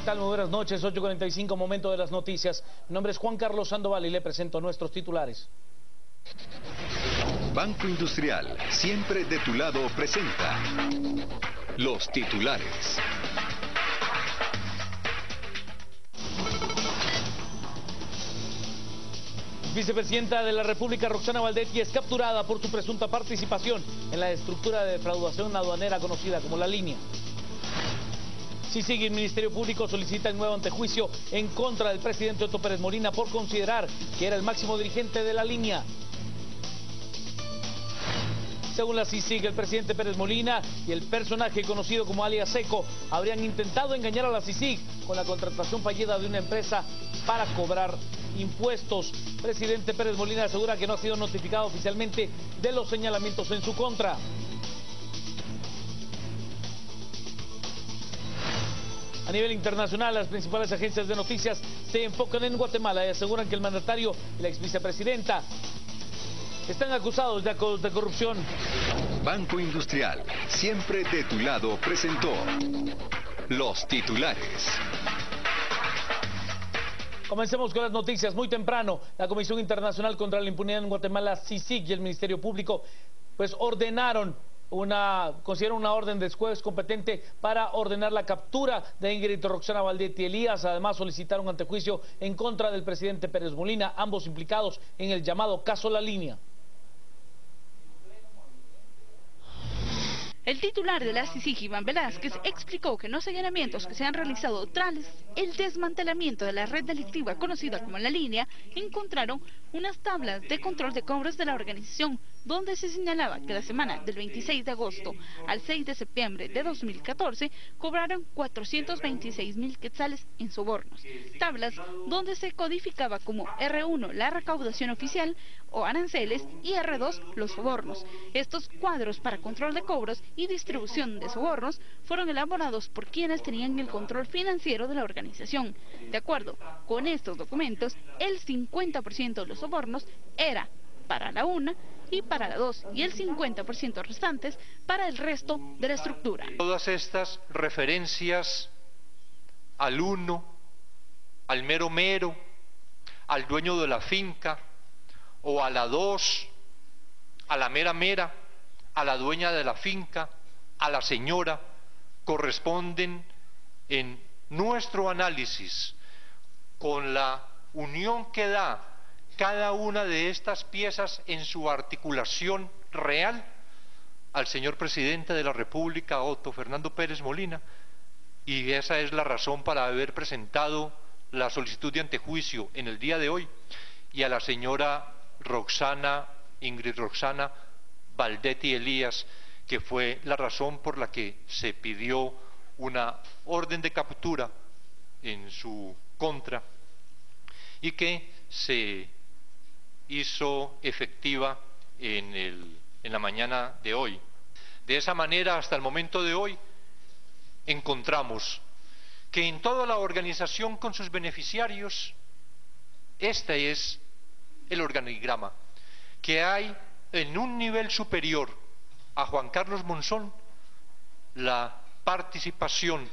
tal? Muy buenas noches, 8:45, momento de las noticias. Mi nombre es Juan Carlos Sandoval y le presento nuestros titulares. Banco Industrial, siempre de tu lado, presenta los titulares. Vicepresidenta de la República, Roxana Baldetti, es capturada por su presunta participación en la estructura de defraudación aduanera conocida como La Línea. CICIG y el Ministerio Público solicitan nuevo antejuicio en contra del presidente Otto Pérez Molina por considerar que era el máximo dirigente de La Línea. Según la CICIG, el presidente Pérez Molina y el personaje conocido como alias Seco habrían intentado engañar a la CICIG con la contratación fallida de una empresa para cobrar impuestos. Presidente Pérez Molina asegura que no ha sido notificado oficialmente de los señalamientos en su contra. A nivel internacional, las principales agencias de noticias se enfocan en Guatemala y aseguran que el mandatario y la exvicepresidenta están acusados de actos de corrupción. Banco Industrial, siempre de tu lado, presentó los titulares. Comencemos con las noticias. Muy temprano, la Comisión Internacional contra la Impunidad en Guatemala, CICIG, y el Ministerio Público, consideraron una orden del juez competente para ordenar la captura de Ingrid Roxana Baldetti Elías. Además, solicitaron antejuicio en contra del presidente Pérez Molina, ambos implicados en el llamado caso La Línea. El titular de la CICIG, Iván Velázquez, explicó que en los allanamientos que se han realizado tras el desmantelamiento de la red delictiva conocida como La Línea, encontraron unas tablas de control de cobros de la organización, donde se señalaba que la semana del 26 de agosto al 6 de septiembre de 2014 cobraron 426.000 quetzales en sobornos. Tablas donde se codificaba como R1 la recaudación oficial o aranceles y R2 los sobornos. Estos cuadros para control de cobros y distribución de sobornos fueron elaborados por quienes tenían el control financiero de la organización. De acuerdo con estos documentos, el 50% de los sobornos era para la una y para la 2, y el 50% restantes para el resto de la estructura. Todas estas referencias al uno, al mero mero, al dueño de la finca, o a la 2, a la mera mera, a la dueña de la finca, a la señora, corresponden en nuestro análisis con la unión que da cada una de estas piezas en su articulación real al señor presidente de la República, Otto Fernando Pérez Molina, y esa es la razón para haber presentado la solicitud de antejuicio en el día de hoy, y a la señora Ingrid Roxana Baldetti Elías, que fue la razón por la que se pidió una orden de captura en su contra y que se hizo efectiva en la mañana de hoy. De esa manera, hasta el momento de hoy, encontramos que en toda la organización con sus beneficiarios, este es el organigrama, que hay en un nivel superior a Juan Carlos Monzón la participación,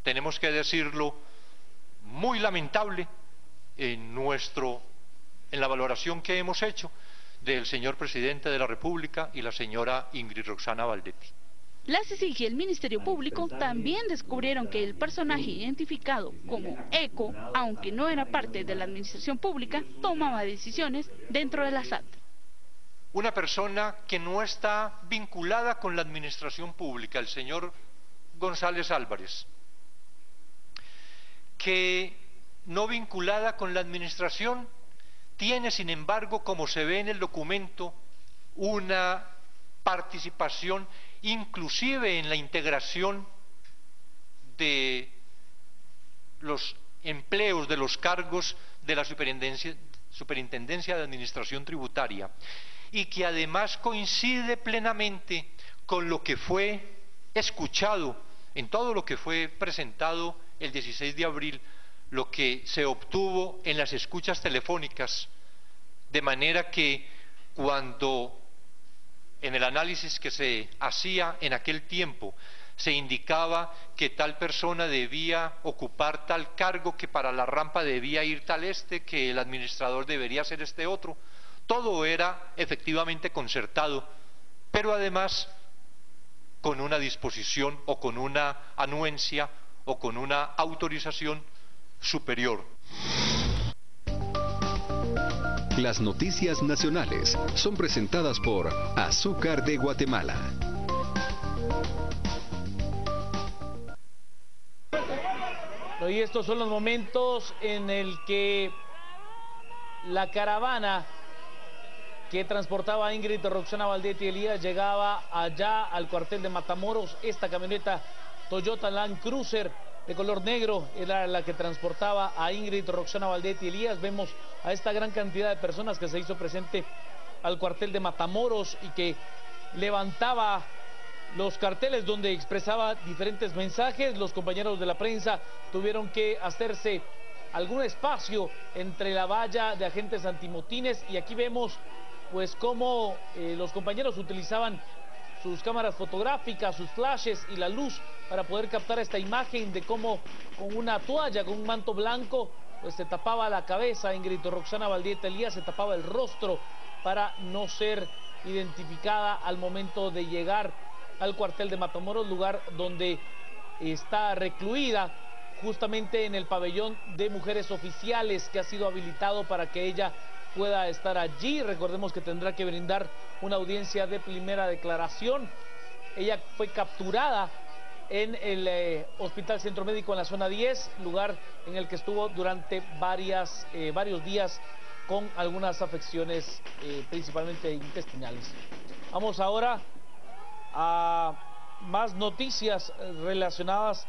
tenemos que decirlo, muy lamentable en la valoración que hemos hecho del señor presidente de la República y la señora Ingrid Roxana Baldetti. La CICIG y el Ministerio Público también descubrieron que el personaje identificado como ECO, aunque no era parte de la administración pública, tomaba decisiones dentro de la SAT. Una persona que no está vinculada con la administración pública, el señor González Álvarez, que no vinculada con la administración, tiene sin embargo, como se ve en el documento, una participación inclusive en la integración de los empleos de los cargos de la Superintendencia de Administración Tributaria, y que además coincide plenamente con lo que fue escuchado en todo lo que fue presentado el 16 de abril, lo que se obtuvo en las escuchas telefónicas, de manera que cuando en el análisis que se hacía en aquel tiempo se indicaba que tal persona debía ocupar tal cargo, que para la rampa debía ir tal que el administrador debería ser este otro. Todo era efectivamente concertado, pero además con una disposición o con una anuencia o con una autorización superior. Las noticias nacionales son presentadas por Azúcar de Guatemala. Y estos son los momentos en el que la caravana que transportaba a Ingrid Roxana Valdetti Elías llegaba allá al cuartel de Matamoros. Esta camioneta Toyota Land Cruiser de color negro era la que transportaba a Ingrid Roxana Valdetti Elías. Vemos a esta gran cantidad de personas que se hizo presente al cuartel de Matamoros y que levantaba los carteles donde expresaba diferentes mensajes. Los compañeros de la prensa tuvieron que hacerse algún espacio entre la valla de agentes antimotines, y aquí vemos pues cómo los compañeros utilizaban sus cámaras fotográficas, sus flashes y la luz para poder captar esta imagen de cómo con una toalla, con un manto blanco, pues se tapaba la cabeza. Ingrid Roxana Valdetti Elías se tapaba el rostro para no ser identificada al momento de llegar al cuartel de Matamoros, lugar donde está recluida justamente en el pabellón de mujeres oficiales que ha sido habilitado para que ella pueda estar allí. Recordemos que tendrá que brindar una audiencia de primera declaración. Ella fue capturada en el Hospital Centro Médico en la zona 10, lugar en el que estuvo durante varios días con algunas afecciones principalmente intestinales. Vamos ahora a más noticias relacionadas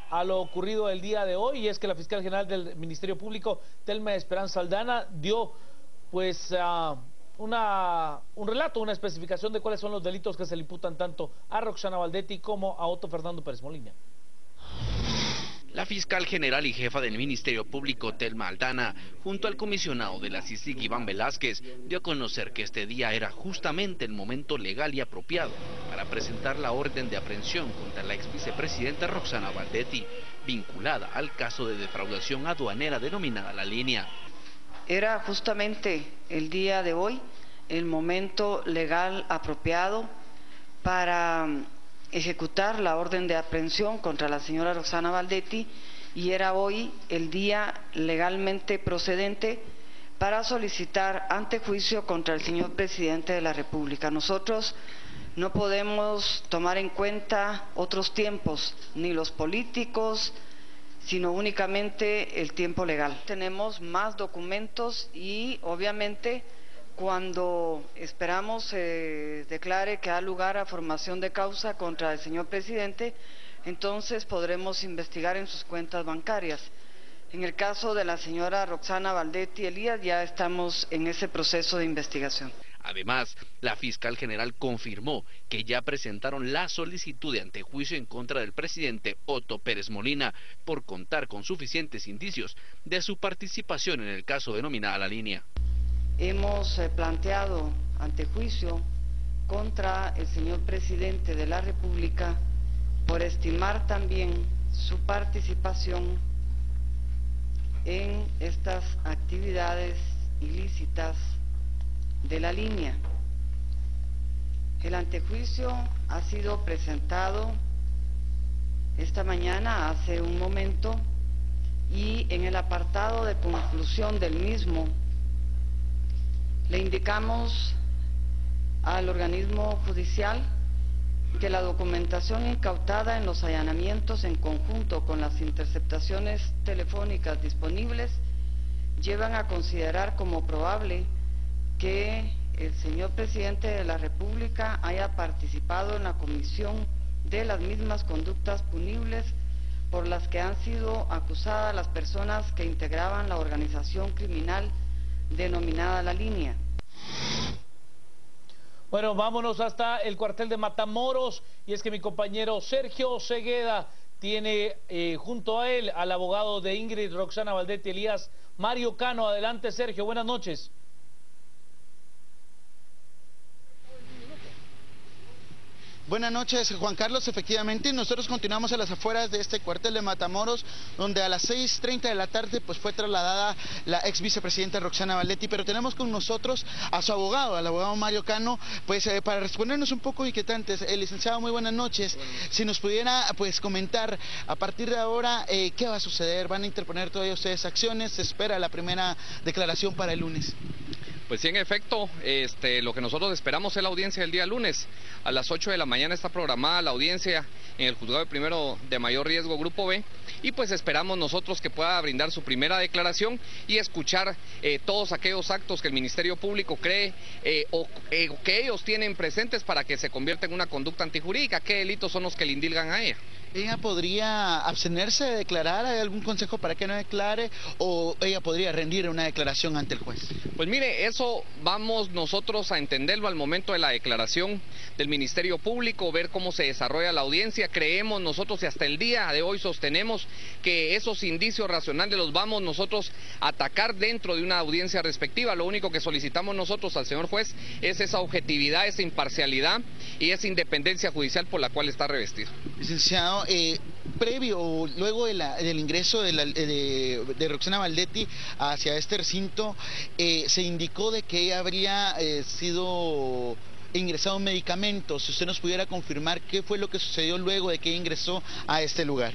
a lo ocurrido el día de hoy, y es que la fiscal general del Ministerio Público, Telma Esperanza Aldana, dio pues un relato, una especificación de cuáles son los delitos que se le imputan tanto a Roxana Valdetti como a Otto Fernando Pérez Molina. La fiscal general y jefa del Ministerio Público, Telma Aldana, junto al comisionado de la CICIG, Iván Velázquez, dio a conocer que este día era justamente el momento legal y apropiado para presentar la orden de aprehensión contra la ex vicepresidenta Roxana Valdetti, vinculada al caso de defraudación aduanera denominada La Línea. Era justamente el día de hoy el momento legal apropiado para ejecutar la orden de aprehensión contra la señora Roxana Valdetti, y era hoy el día legalmente procedente para solicitar antejuicio contra el señor presidente de la República. Nosotros no podemos tomar en cuenta otros tiempos, ni los políticos, sino únicamente el tiempo legal. Tenemos más documentos y obviamente cuando esperamos se declare que da lugar a formación de causa contra el señor presidente, entonces podremos investigar en sus cuentas bancarias. En el caso de la señora Roxana Valdetti Elías ya estamos en ese proceso de investigación. Además, la fiscal general confirmó que ya presentaron la solicitud de antejuicio en contra del presidente Otto Pérez Molina por contar con suficientes indicios de su participación en el caso denominado La Línea. Hemos planteado antejuicio contra el señor presidente de la República por estimar también su participación en estas actividades ilícitas de La Línea. El antejuicio ha sido presentado esta mañana, hace un momento, y en el apartado de conclusión del mismo le indicamos al organismo judicial que la documentación incautada en los allanamientos en conjunto con las interceptaciones telefónicas disponibles llevan a considerar como probable que el señor presidente de la República haya participado en la comisión de las mismas conductas punibles por las que han sido acusadas las personas que integraban la organización criminal denominada La Línea. Bueno, vámonos hasta el cuartel de Matamoros, y es que mi compañero Sergio Segueda tiene junto a él al abogado de Ingrid Roxana Valdetti Elías, Mario Cano. Adelante, Sergio, buenas noches. Buenas noches, Juan Carlos. Efectivamente, nosotros continuamos a las afueras de este cuartel de Matamoros, donde a las 6:30 de la tarde pues fue trasladada la ex vicepresidenta Roxana Valdetti, pero tenemos con nosotros a su abogado, al abogado Mario Cano, pues para respondernos un poco inquietantes. Licenciado, muy buenas noches. Si nos pudiera pues comentar a partir de ahora qué va a suceder, van a interponer todavía ustedes acciones, se espera la primera declaración para el lunes. Pues sí, en efecto, lo que nosotros esperamos es la audiencia del día lunes. A las 8 de la mañana está programada la audiencia en el juzgado primero de mayor riesgo Grupo B, y pues esperamos nosotros que pueda brindar su primera declaración y escuchar todos aquellos actos que el Ministerio Público cree o que ellos tienen presentes para que se convierta en una conducta antijurídica. ¿Qué delitos son los que le indilgan a ella? ¿Ella podría abstenerse de declarar? ¿Hay algún consejo para que no declare? ¿O ella podría rendir una declaración ante el juez? Pues mire, eso vamos nosotros a entenderlo al momento de la declaración del Ministerio Público, ver cómo se desarrolla la audiencia. Creemos nosotros y hasta el día de hoy sostenemos que esos indicios racionales los vamos nosotros a atacar dentro de una audiencia respectiva. Lo único que solicitamos nosotros al señor juez es esa objetividad, esa imparcialidad y esa independencia judicial por la cual está revestido. Licenciado, previo o luego del ingreso de Roxana Valdetti hacia este recinto, se indicó de que ella habría sido ingresado medicamentos. Si usted nos pudiera confirmar qué fue lo que sucedió luego de que ingresó a este lugar.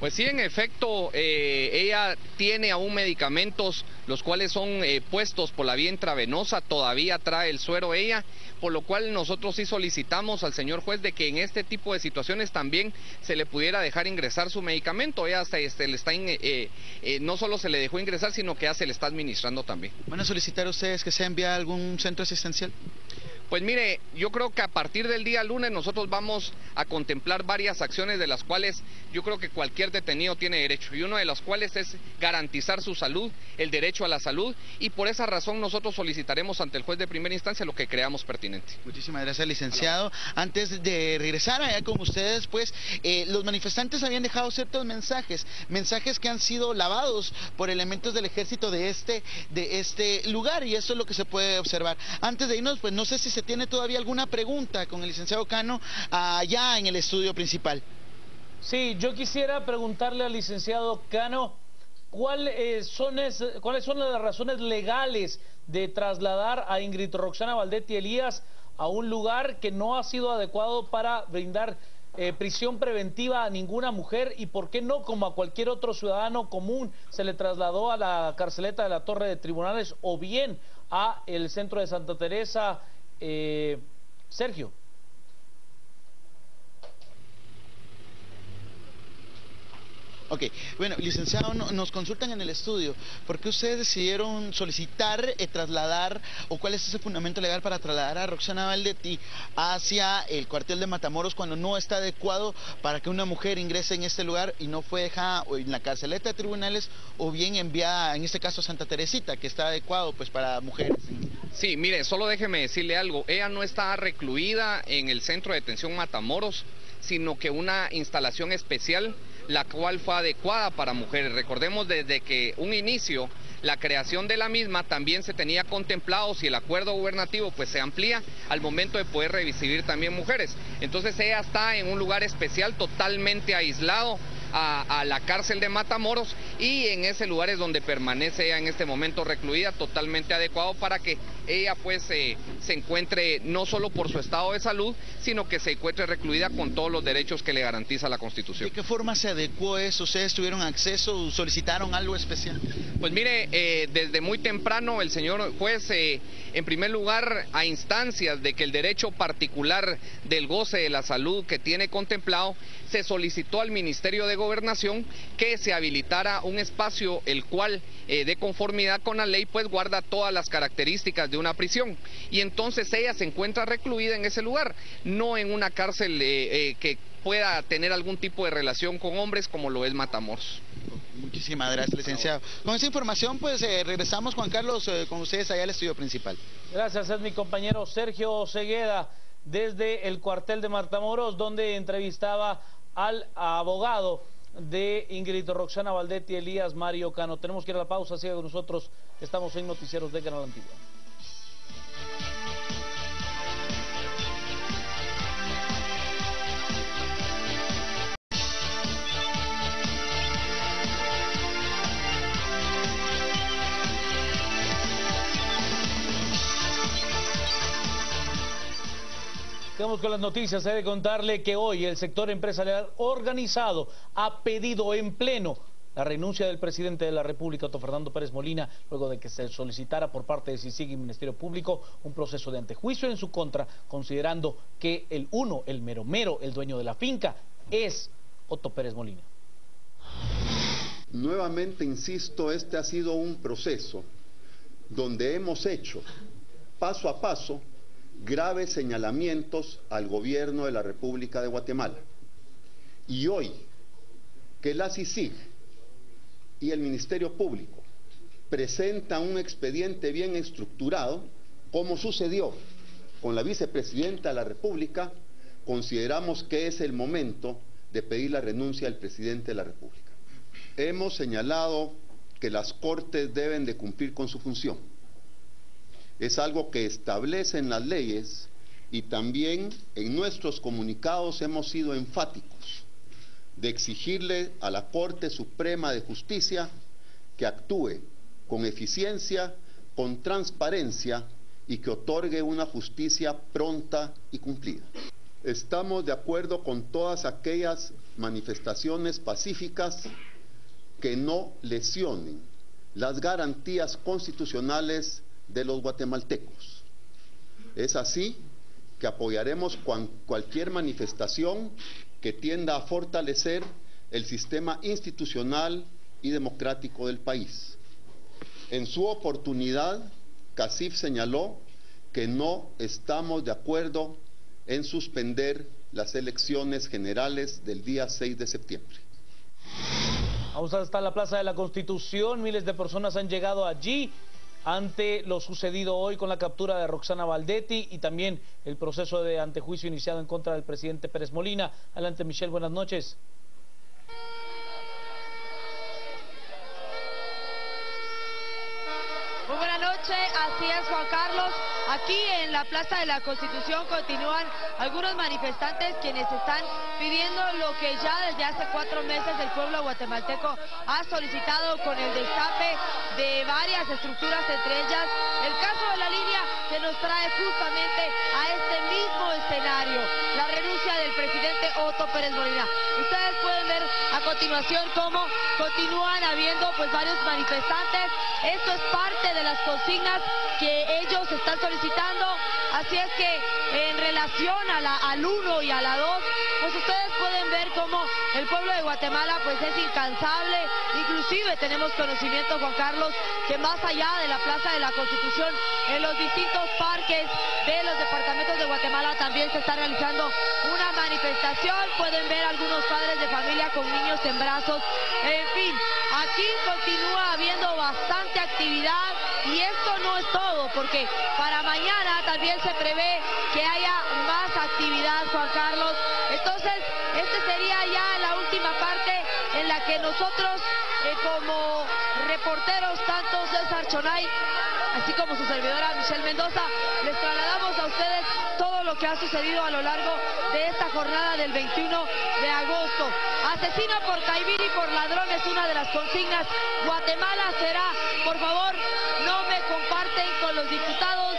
Pues sí, en efecto, ella tiene aún medicamentos, los cuales son puestos por la vía intravenosa, todavía trae el suero ella, por lo cual nosotros sí solicitamos al señor juez de que en este tipo de situaciones también se le pudiera dejar ingresar su medicamento. Ella hasta le está no solo se le dejó ingresar, sino que ya se le está administrando también. ¿Van a solicitar ustedes que sea enviado a algún centro asistencial? Pues mire, yo creo que a partir del día lunes nosotros vamos a contemplar varias acciones de las cuales yo creo que cualquier detenido tiene derecho, y una de las cuales es garantizar su salud, el derecho a la salud, y por esa razón nosotros solicitaremos ante el juez de primera instancia lo que creamos pertinente. Muchísimas gracias, licenciado. Antes de regresar allá con ustedes, pues los manifestantes habían dejado ciertos mensajes que han sido lavados por elementos del ejército de este lugar, y eso es lo que se puede observar. Antes de irnos, pues no sé si se tiene todavía alguna pregunta con el licenciado Cano allá en el estudio principal. Sí, yo quisiera preguntarle al licenciado Cano cuáles son las razones legales de trasladar a Ingrid Roxana Valdetti Elías a un lugar que no ha sido adecuado para brindar prisión preventiva a ninguna mujer, y por qué no, como a cualquier otro ciudadano común, se le trasladó a la carceleta de la Torre de Tribunales o bien a el centro de Santa Teresa. Sergio. Ok, bueno, licenciado, nos consultan en el estudio, ¿por qué ustedes decidieron solicitar, trasladar, o cuál es ese fundamento legal para trasladar a Roxana Valdetti hacia el cuartel de Matamoros cuando no está adecuado para que una mujer ingrese en este lugar y no fue dejada en la carceleta de tribunales o bien enviada, en este caso a Santa Teresita, que está adecuado pues para mujeres? Sí, mire, solo déjeme decirle algo, ella no está recluida en el centro de detención Matamoros, sino que una instalación especial, la cual fue adecuada para mujeres. Recordemos desde que un inicio, la creación de la misma también se tenía contemplado, si el acuerdo gubernativo pues se amplía, al momento de poder recibir también mujeres. Entonces ella está en un lugar especial, totalmente aislado a la cárcel de Matamoros, y en ese lugar es donde permanece ella en este momento recluida, totalmente adecuado para que ella pues se encuentre no solo por su estado de salud, sino que se encuentre recluida con todos los derechos que le garantiza la Constitución. ¿De qué forma se adecuó eso? ¿Ustedes tuvieron acceso, solicitaron algo especial? Pues mire, desde muy temprano el señor juez, en primer lugar, a instancias de que el derecho particular del goce de la salud que tiene contemplado, se solicitó al Ministerio de Gobernación que se habilitara un espacio el cual, de conformidad con la ley, pues guarda todas las características de una prisión, y entonces ella se encuentra recluida en ese lugar, no en una cárcel que pueda tener algún tipo de relación con hombres como lo es Matamoros. Muchísimas gracias, licenciado. Con esa información pues regresamos, Juan Carlos, con ustedes allá al estudio principal. Gracias, es mi compañero Sergio Cegueda desde el cuartel de Matamoros, donde entrevistaba al abogado de Ingrid Roxana Valdetti Elías, Mario Cano. Tenemos que ir a la pausa, siga con nosotros, estamos en Noticieros de Canal Antigua. Quedamos con las noticias. He de contarle que hoy el sector empresarial organizado ha pedido en pleno la renuncia del presidente de la República, Otto Fernando Pérez Molina, luego de que se solicitara por parte de CICIG y Ministerio Público un proceso de antejuicio en su contra, considerando que el mero, el dueño de la finca, es Otto Pérez Molina. Nuevamente insisto, este ha sido un proceso donde hemos hecho paso a paso graves señalamientos al gobierno de la República de Guatemala. Y hoy, que la CICIG y el Ministerio Público presentan un expediente bien estructurado, como sucedió con la vicepresidenta de la República, consideramos que es el momento de pedir la renuncia del presidente de la República. Hemos señalado que las Cortes deben de cumplir con su función. Es algo que establecen las leyes y también en nuestros comunicados hemos sido enfáticos de exigirle a la Corte Suprema de Justicia que actúe con eficiencia, con transparencia y que otorgue una justicia pronta y cumplida. Estamos de acuerdo con todas aquellas manifestaciones pacíficas que no lesionen las garantías constitucionales de los guatemaltecos. Es así que apoyaremos cualquier manifestación que tienda a fortalecer el sistema institucional y democrático del país. En su oportunidad, CACIF señaló que no estamos de acuerdo en suspender las elecciones generales del día 6 de septiembre. Vamos hasta la Plaza de la Constitución. Miles de personas han llegado allí ante lo sucedido hoy con la captura de Roxana Valdetti y también el proceso de antejuicio iniciado en contra del presidente Pérez Molina. Adelante, Michelle, buenas noches. Muy buenas noches, así es, Juan Carlos. Aquí en la Plaza de la Constitución continúan algunos manifestantes quienes están pidiendo lo que ya desde hace 4 meses el pueblo guatemalteco ha solicitado con el destape de varias estructuras, entre ellas el caso de la línea que nos trae justamente a este mismo escenario, la renuncia del presidente Otto Pérez Molina. Ustedes pueden ver a continuación cómo continúan habiendo varios manifestantes. Esto es parte de las consignas que ellos están solicitando, así es que en relación a al 1 y a la 2, pues ustedes pueden ver cómo el pueblo de Guatemala es incansable. Inclusive tenemos conocimiento, Juan Carlos, que más allá de la Plaza de la Constitución, en los distintos parques de los departamentos de Guatemala también se está realizando una manifestación. Pueden ver algunos padres de familia con niños en brazos. En fin, aquí continúa habiendo bastante actividad y esto no es todo, porque para mañana también se prevé que haya más actividad, Juan Carlos. Entonces, este sería ya la última parte en la que nosotros, como reporteros, tanto César Chonay, así como su servidora Michelle Mendoza, les trasladamos a ustedes todo lo que ha sucedido a lo largo de esta jornada del 21 de agosto. Asesino por caimín y por ladrón es una de las consignas. Guatemala será, por favor, no me comparten con los diputados,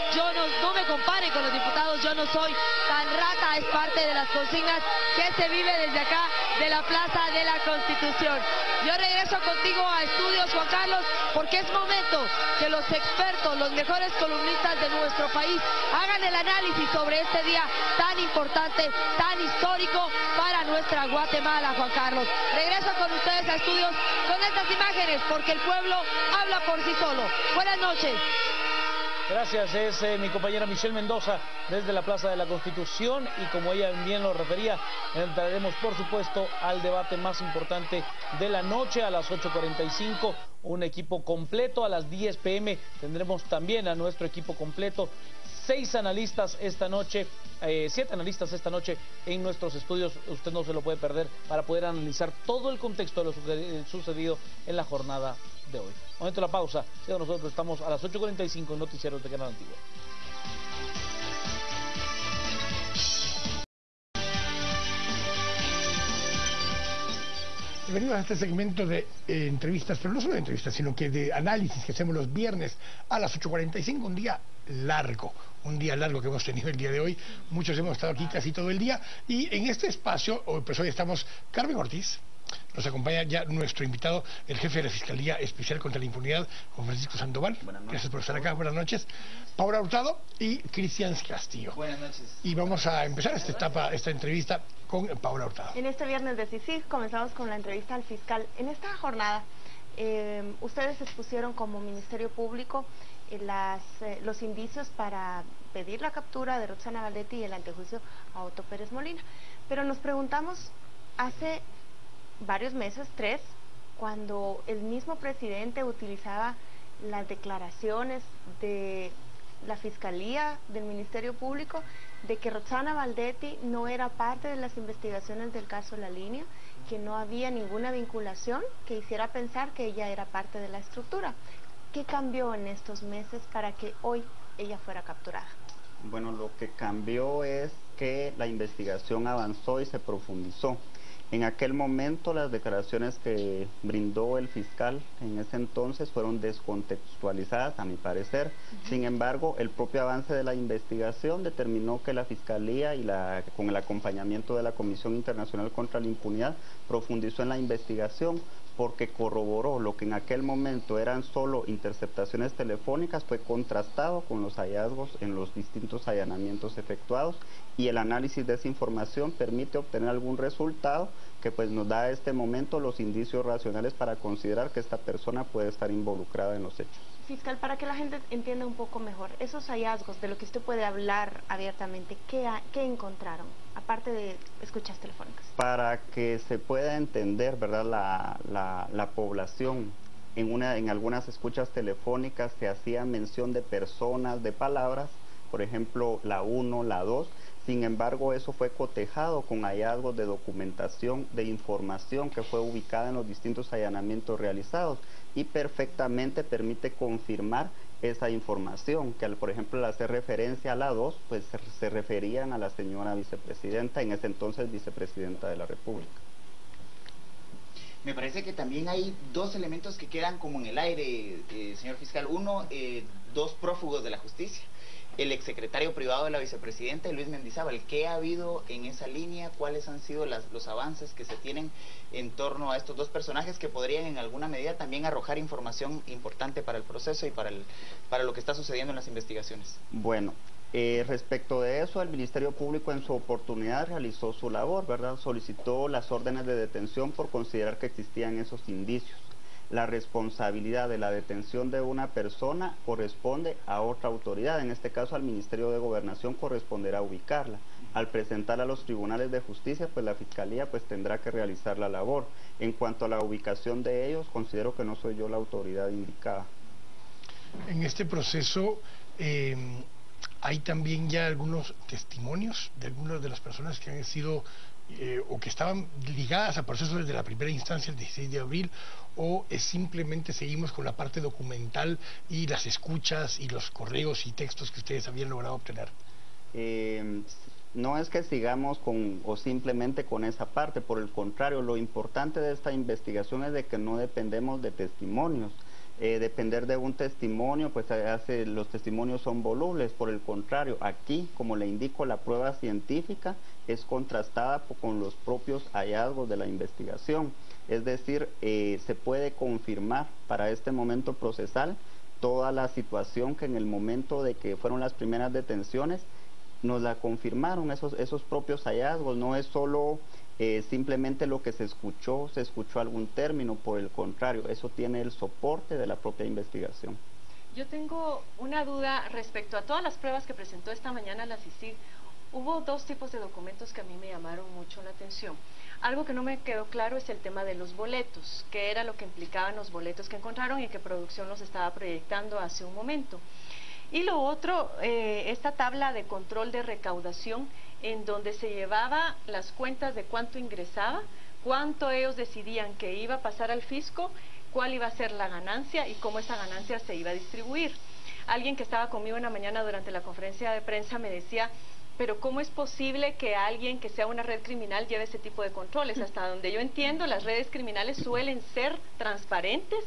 no me comparen con los diputados, yo no soy tan rata, es parte de las consignas que se vive desde acá, de la Plaza de la Constitución. Yo regreso contigo a estudios, Juan Carlos, porque es momento que los expertos, los mejores columnistas de nuestro país, hagan el análisis sobre este día tan importante, tan histórico para nuestra Guatemala, Juan Carlos. Regreso con ustedes a estudios con estas imágenes, porque el pueblo habla por sí solo. Buenas noches. Gracias, es mi compañera Michelle Mendoza desde la Plaza de la Constitución y como ella bien lo refería, entraremos por supuesto al debate más importante de la noche a las 8:45, un equipo completo. A las 10 p.m. tendremos también a nuestro equipo completo. 7 analistas esta noche en nuestros estudios. Usted no se lo puede perder para poder analizar todo el contexto de lo sucedido en la jornada de hoy. Momento de la pausa. Nosotros estamos a las 8:45 en Noticieros de Canal Antiguo. Bienvenidos a este segmento de entrevistas, pero no solo de entrevistas, sino que de análisis que hacemos los viernes a las 8:45, un día largo que hemos tenido el día de hoy. Muchos hemos estado aquí casi todo el día y en este espacio, pues hoy estamos Carmen Ortiz. Nos acompaña ya nuestro invitado, el jefe de la Fiscalía Especial contra la Impunidad, Juan Francisco Sandoval. Gracias por estar acá. Buenas noches. Paula Hurtado y Cristian Castillo. Buenas noches. Y vamos a empezar esta entrevista con Paula Hurtado. En este viernes de CICIG comenzamos con la entrevista al fiscal. En esta jornada, ustedes expusieron como Ministerio Público los indicios para pedir la captura de Roxana Valdetti y el antejuicio a Otto Pérez Molina. Pero nos preguntamos, hace varios meses, 3, cuando el mismo presidente utilizaba las declaraciones de la Fiscalía del Ministerio Público de que Roxana Valdetti no era parte de las investigaciones del caso La Línea, que no había ninguna vinculación que hiciera pensar que ella era parte de la estructura. ¿Qué cambió en estos meses para que hoy ella fuera capturada? Bueno, lo que cambió es que la investigación avanzó y se profundizó. En aquel momento las declaraciones que brindó el fiscal en ese entonces fueron descontextualizadas, a mi parecer. Sin embargo, el propio avance de la investigación determinó que la Fiscalía con el acompañamiento de la Comisión Internacional contra la Impunidad profundizó en la investigación, porque corroboró lo que en aquel momento eran solo interceptaciones telefónicas, fue contrastado con los hallazgos en los distintos allanamientos efectuados, y el análisis de esa información permite obtener algún resultado que pues nos da a este momento los indicios racionales para considerar que esta persona puede estar involucrada en los hechos. Fiscal, para que la gente entienda un poco mejor, esos hallazgos de lo que usted puede hablar abiertamente, ¿qué encontraron? Aparte de escuchas telefónicas. Para que se pueda entender, ¿verdad?, la población, en algunas escuchas telefónicas se hacía mención de personas, de palabras, por ejemplo, la 1, la 2, sin embargo eso fue cotejado con hallazgos de documentación, de información que fue ubicada en los distintos allanamientos realizados y perfectamente permite confirmar esa información, que por ejemplo al hacer referencia a la 2, pues se referían a la señora vicepresidenta, en ese entonces vicepresidenta de la República. Me parece que también hay dos elementos que quedan como en el aire, señor fiscal. Uno, dos prófugos de la justicia. El exsecretario privado de la vicepresidenta, Luis Mendizábal. ¿Qué ha habido en esa línea? ¿Cuáles han sido los avances que se tienen en torno a estos dos personajes que podrían en alguna medida también arrojar información importante para el proceso y para lo que está sucediendo en las investigaciones? Bueno, respecto de eso, el Ministerio Público en su oportunidad realizó su labor, ¿verdad? Solicitó las órdenes de detención por considerar que existían esos indicios. La responsabilidad de la detención de una persona corresponde a otra autoridad, en este caso al Ministerio de Gobernación corresponderá ubicarla. Al presentarla a los tribunales de justicia, pues la Fiscalía pues tendrá que realizar la labor. En cuanto a la ubicación de ellos, considero que no soy yo la autoridad indicada. En este proceso hay también ya algunos testimonios de algunas de las personas que han sido o que estaban ligadas a procesos desde la primera instancia, el 16 de abril, o simplemente seguimos con la parte documental y las escuchas y los correos y textos que ustedes habían logrado obtener. No es que sigamos o simplemente con esa parte, por el contrario, lo importante de esta investigación es de que no dependemos de testimonios. Depender de un testimonio, pues los testimonios son volubles. Por el contrario, aquí, como le indico, la prueba científica es contrastada con los propios hallazgos de la investigación. Es decir, se puede confirmar para este momento procesal toda la situación que en el momento de que fueron las primeras detenciones nos la confirmaron esos propios hallazgos. No es solo simplemente lo que se escuchó algún término, por el contrario, eso tiene el soporte de la propia investigación. Yo tengo una duda respecto a todas las pruebas que presentó esta mañana la CICIG. Hubo dos tipos de documentos que a mí me llamaron mucho la atención. Algo que no me quedó claro es el tema de los boletos, qué era lo que implicaban los boletos que encontraron y que producción los estaba proyectando hace un momento. Y lo otro, esta tabla de control de recaudación en donde se llevaba las cuentas de cuánto ingresaba, cuánto ellos decidían que iba a pasar al fisco, cuál iba a ser la ganancia y cómo esa ganancia se iba a distribuir. Alguien que estaba conmigo en la mañana durante la conferencia de prensa me decía Pero ¿cómo es posible que alguien que sea una red criminal lleve ese tipo de controles? Hasta donde yo entiendo, las redes criminales suelen ser transparentes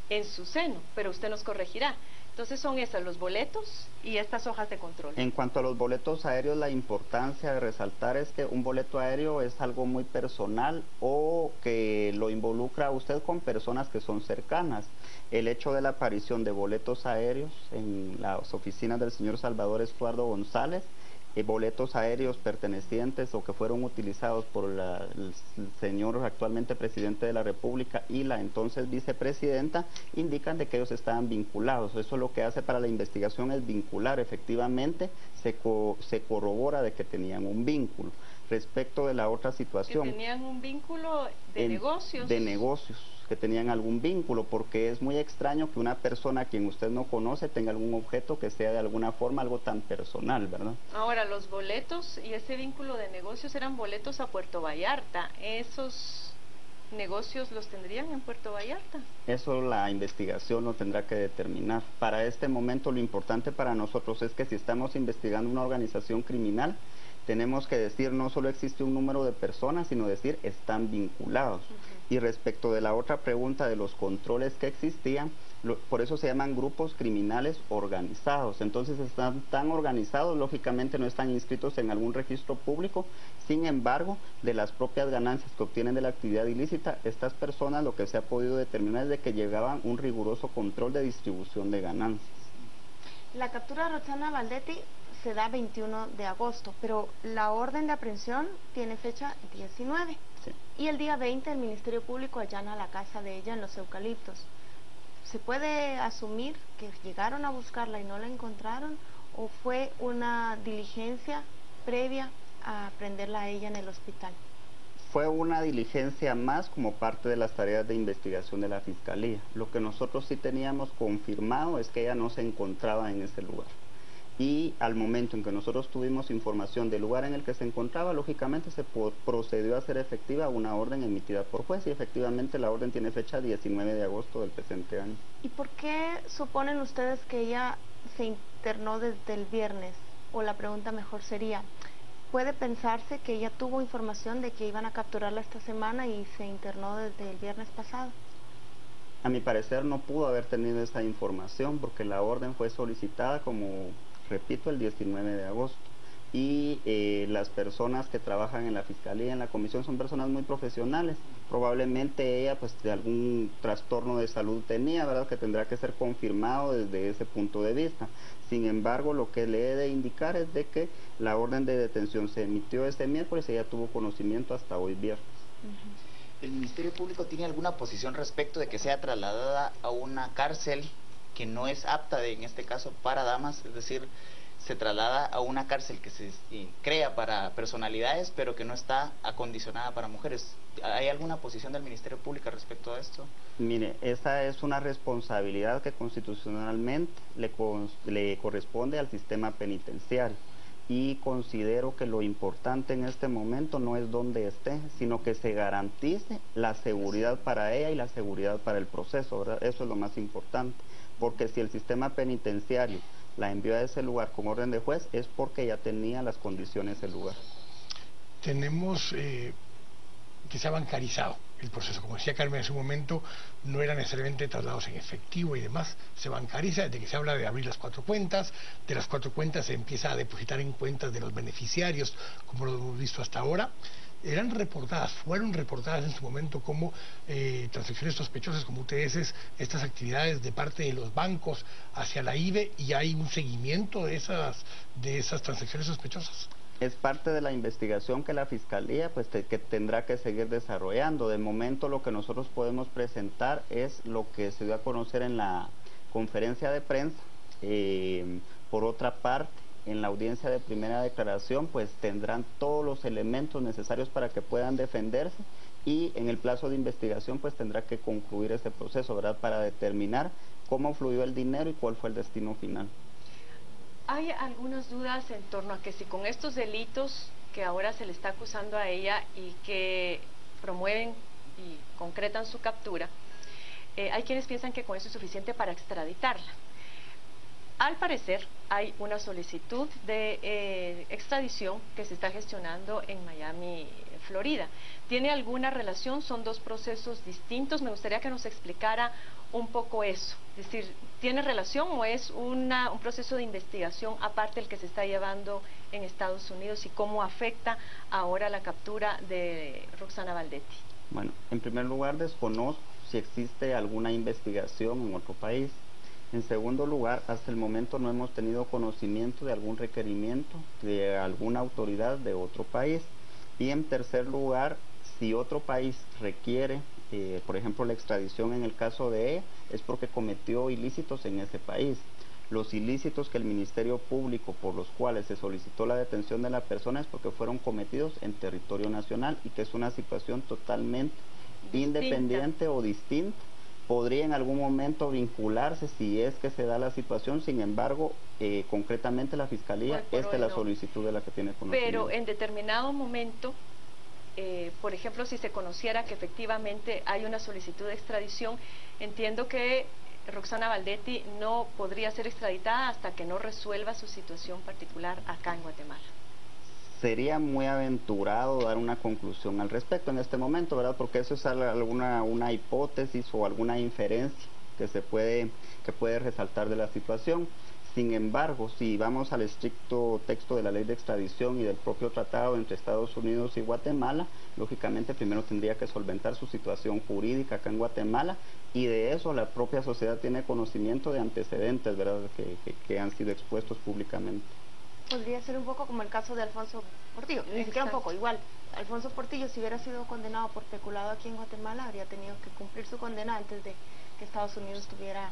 en su seno, pero usted nos corregirá. Entonces son esas, los boletos y estas hojas de control. En cuanto a los boletos aéreos, la importancia de resaltar es que un boleto aéreo es algo muy personal o que lo involucra a usted con personas que son cercanas. El hecho de la aparición de boletos aéreos en las oficinas del señor Salvador Estuardo González, boletos aéreos pertenecientes o que fueron utilizados por el señor actualmente presidente de la República y la entonces vicepresidenta, indican de que ellos estaban vinculados. Eso lo que hace para la investigación es vincular, efectivamente se corrobora de que tenían un vínculo. Respecto de la otra situación, que tenían un vínculo de negocios. De negocios, que tenían algún vínculo, porque es muy extraño que una persona a quien usted no conoce tenga algún objeto que sea de alguna forma algo tan personal, ¿verdad? Ahora, los boletos y ese vínculo de negocios eran boletos a Puerto Vallarta. ¿Esos negocios los tendrían en Puerto Vallarta? Eso la investigación lo tendrá que determinar. Para este momento lo importante para nosotros es que si estamos investigando una organización criminal, tenemos que decir no solo existe un número de personas, sino decir están vinculados. Y respecto de la otra pregunta de los controles que existían, por eso se llaman grupos criminales organizados. Entonces están tan organizados, lógicamente no están inscritos en algún registro público. Sin embargo, de las propias ganancias que obtienen de la actividad ilícita, estas personas lo que se ha podido determinar es de que llegaban un riguroso control de distribución de ganancias. La captura de Roxana Valdetti se da 21 de agosto, pero la orden de aprehensión tiene fecha 19. Sí. Y el día 20 el Ministerio Público allana la casa de ella en Los Eucaliptos. ¿Se puede asumir que llegaron a buscarla y no la encontraron, o fue una diligencia previa a prenderla a ella en el hospital? Fue una diligencia más como parte de las tareas de investigación de la Fiscalía. Lo que nosotros sí teníamos confirmado es que ella no se encontraba en ese lugar. Y al momento en que nosotros tuvimos información del lugar en el que se encontraba, lógicamente se procedió a hacer efectiva una orden emitida por juez, y efectivamente la orden tiene fecha 19 de agosto del presente año. ¿Y por qué suponen ustedes que ella se internó desde el viernes? O la pregunta mejor sería, ¿puede pensarse que ella tuvo información de que iban a capturarla esta semana y se internó desde el viernes pasado? A mi parecer no pudo haber tenido esa información porque la orden fue solicitada, como repito, el 19 de agosto. Y las personas que trabajan en la Fiscalía, en la Comisión, son personas muy profesionales. Probablemente ella pues de algún trastorno de salud tenía, ¿verdad?, que tendrá que ser confirmado desde ese punto de vista. Sin embargo, lo que le he de indicar es de que la orden de detención se emitió este miércoles y ella tuvo conocimiento hasta hoy viernes. ¿El Ministerio Público tiene alguna posición respecto de que sea trasladada a una cárcel que no es apta, en este caso, para damas? Es decir, se traslada a una cárcel que se crea para personalidades, pero que no está acondicionada para mujeres. ¿Hay alguna posición del Ministerio Público respecto a esto? Mire, esa es una responsabilidad que constitucionalmente le corresponde al sistema penitenciario. Y considero que lo importante en este momento no es dónde esté, sino que se garantice la seguridad para ella y la seguridad para el proceso, ¿verdad? Eso es lo más importante, porque si el sistema penitenciario la envió a ese lugar con orden de juez, es porque ya tenía las condiciones del lugar. Tenemos que se ha bancarizado el proceso. Como decía Carmen en su momento, no eran necesariamente traslados en efectivo y demás. Se bancariza desde que se habla de abrir las 4 cuentas. De las 4 cuentas se empieza a depositar en cuentas de los beneficiarios, como lo hemos visto hasta ahora. Fueron reportadas en su momento como transacciones sospechosas, como UTS, estas actividades de parte de los bancos hacia la IBE, y hay un seguimiento de esas transacciones sospechosas. Es parte de la investigación que la Fiscalía que tendrá que seguir desarrollando. De momento lo que nosotros podemos presentar es lo que se dio a conocer en la conferencia de prensa. Por otra parte, en la audiencia de primera declaración pues tendrán todos los elementos necesarios para que puedan defenderse, y en el plazo de investigación pues tendrá que concluir ese proceso, ¿verdad?, para determinar cómo fluyó el dinero y cuál fue el destino final. Hay algunas dudas en torno a que si con estos delitos que ahora se le está acusando a ella y que promueven y concretan su captura, hay quienes piensan que con eso es suficiente para extraditarla. Al parecer hay una solicitud de extradición que se está gestionando en Miami, Florida. ¿Tiene alguna relación? ¿Son dos procesos distintos? Me gustaría que nos explicara un poco eso. Es decir, ¿tiene relación o es un proceso de investigación aparte el que se está llevando en Estados Unidos y cómo afecta ahora la captura de Roxana Valdetti? Bueno, en primer lugar desconozco si existe alguna investigación en otro país. En segundo lugar, hasta el momento no hemos tenido conocimiento de algún requerimiento de alguna autoridad de otro país. Y en tercer lugar, si otro país requiere, por ejemplo, la extradición en el caso de ella, es porque cometió ilícitos en ese país. Los ilícitos que el Ministerio Público por los cuales se solicitó la detención de la persona es porque fueron cometidos en territorio nacional y que es una situación totalmente independiente o distinta. Podría en algún momento vincularse si es que se da la situación, sin embargo, concretamente la Fiscalía, esta es la solicitud de la que tiene conocimiento. Pero en determinado momento, por ejemplo, si se conociera que efectivamente hay una solicitud de extradición, entiendo que Roxana Valdetti no podría ser extraditada hasta que no resuelva su situación particular acá en Guatemala. Sería muy aventurado dar una conclusión al respecto en este momento, ¿verdad? Porque eso es una hipótesis o alguna inferencia que puede resaltar de la situación. Sin embargo, si vamos al estricto texto de la ley de extradición y del propio tratado entre Estados Unidos y Guatemala, lógicamente primero tendría que solventar su situación jurídica acá en Guatemala, y de eso la propia sociedad tiene conocimiento de antecedentes, ¿verdad? Que han sido expuestos públicamente. Podría ser un poco como el caso de Alfonso Portillo, ni siquiera un poco, igual. Alfonso Portillo, si hubiera sido condenado por peculado aquí en Guatemala, habría tenido que cumplir su condena antes de que Estados Unidos tuviera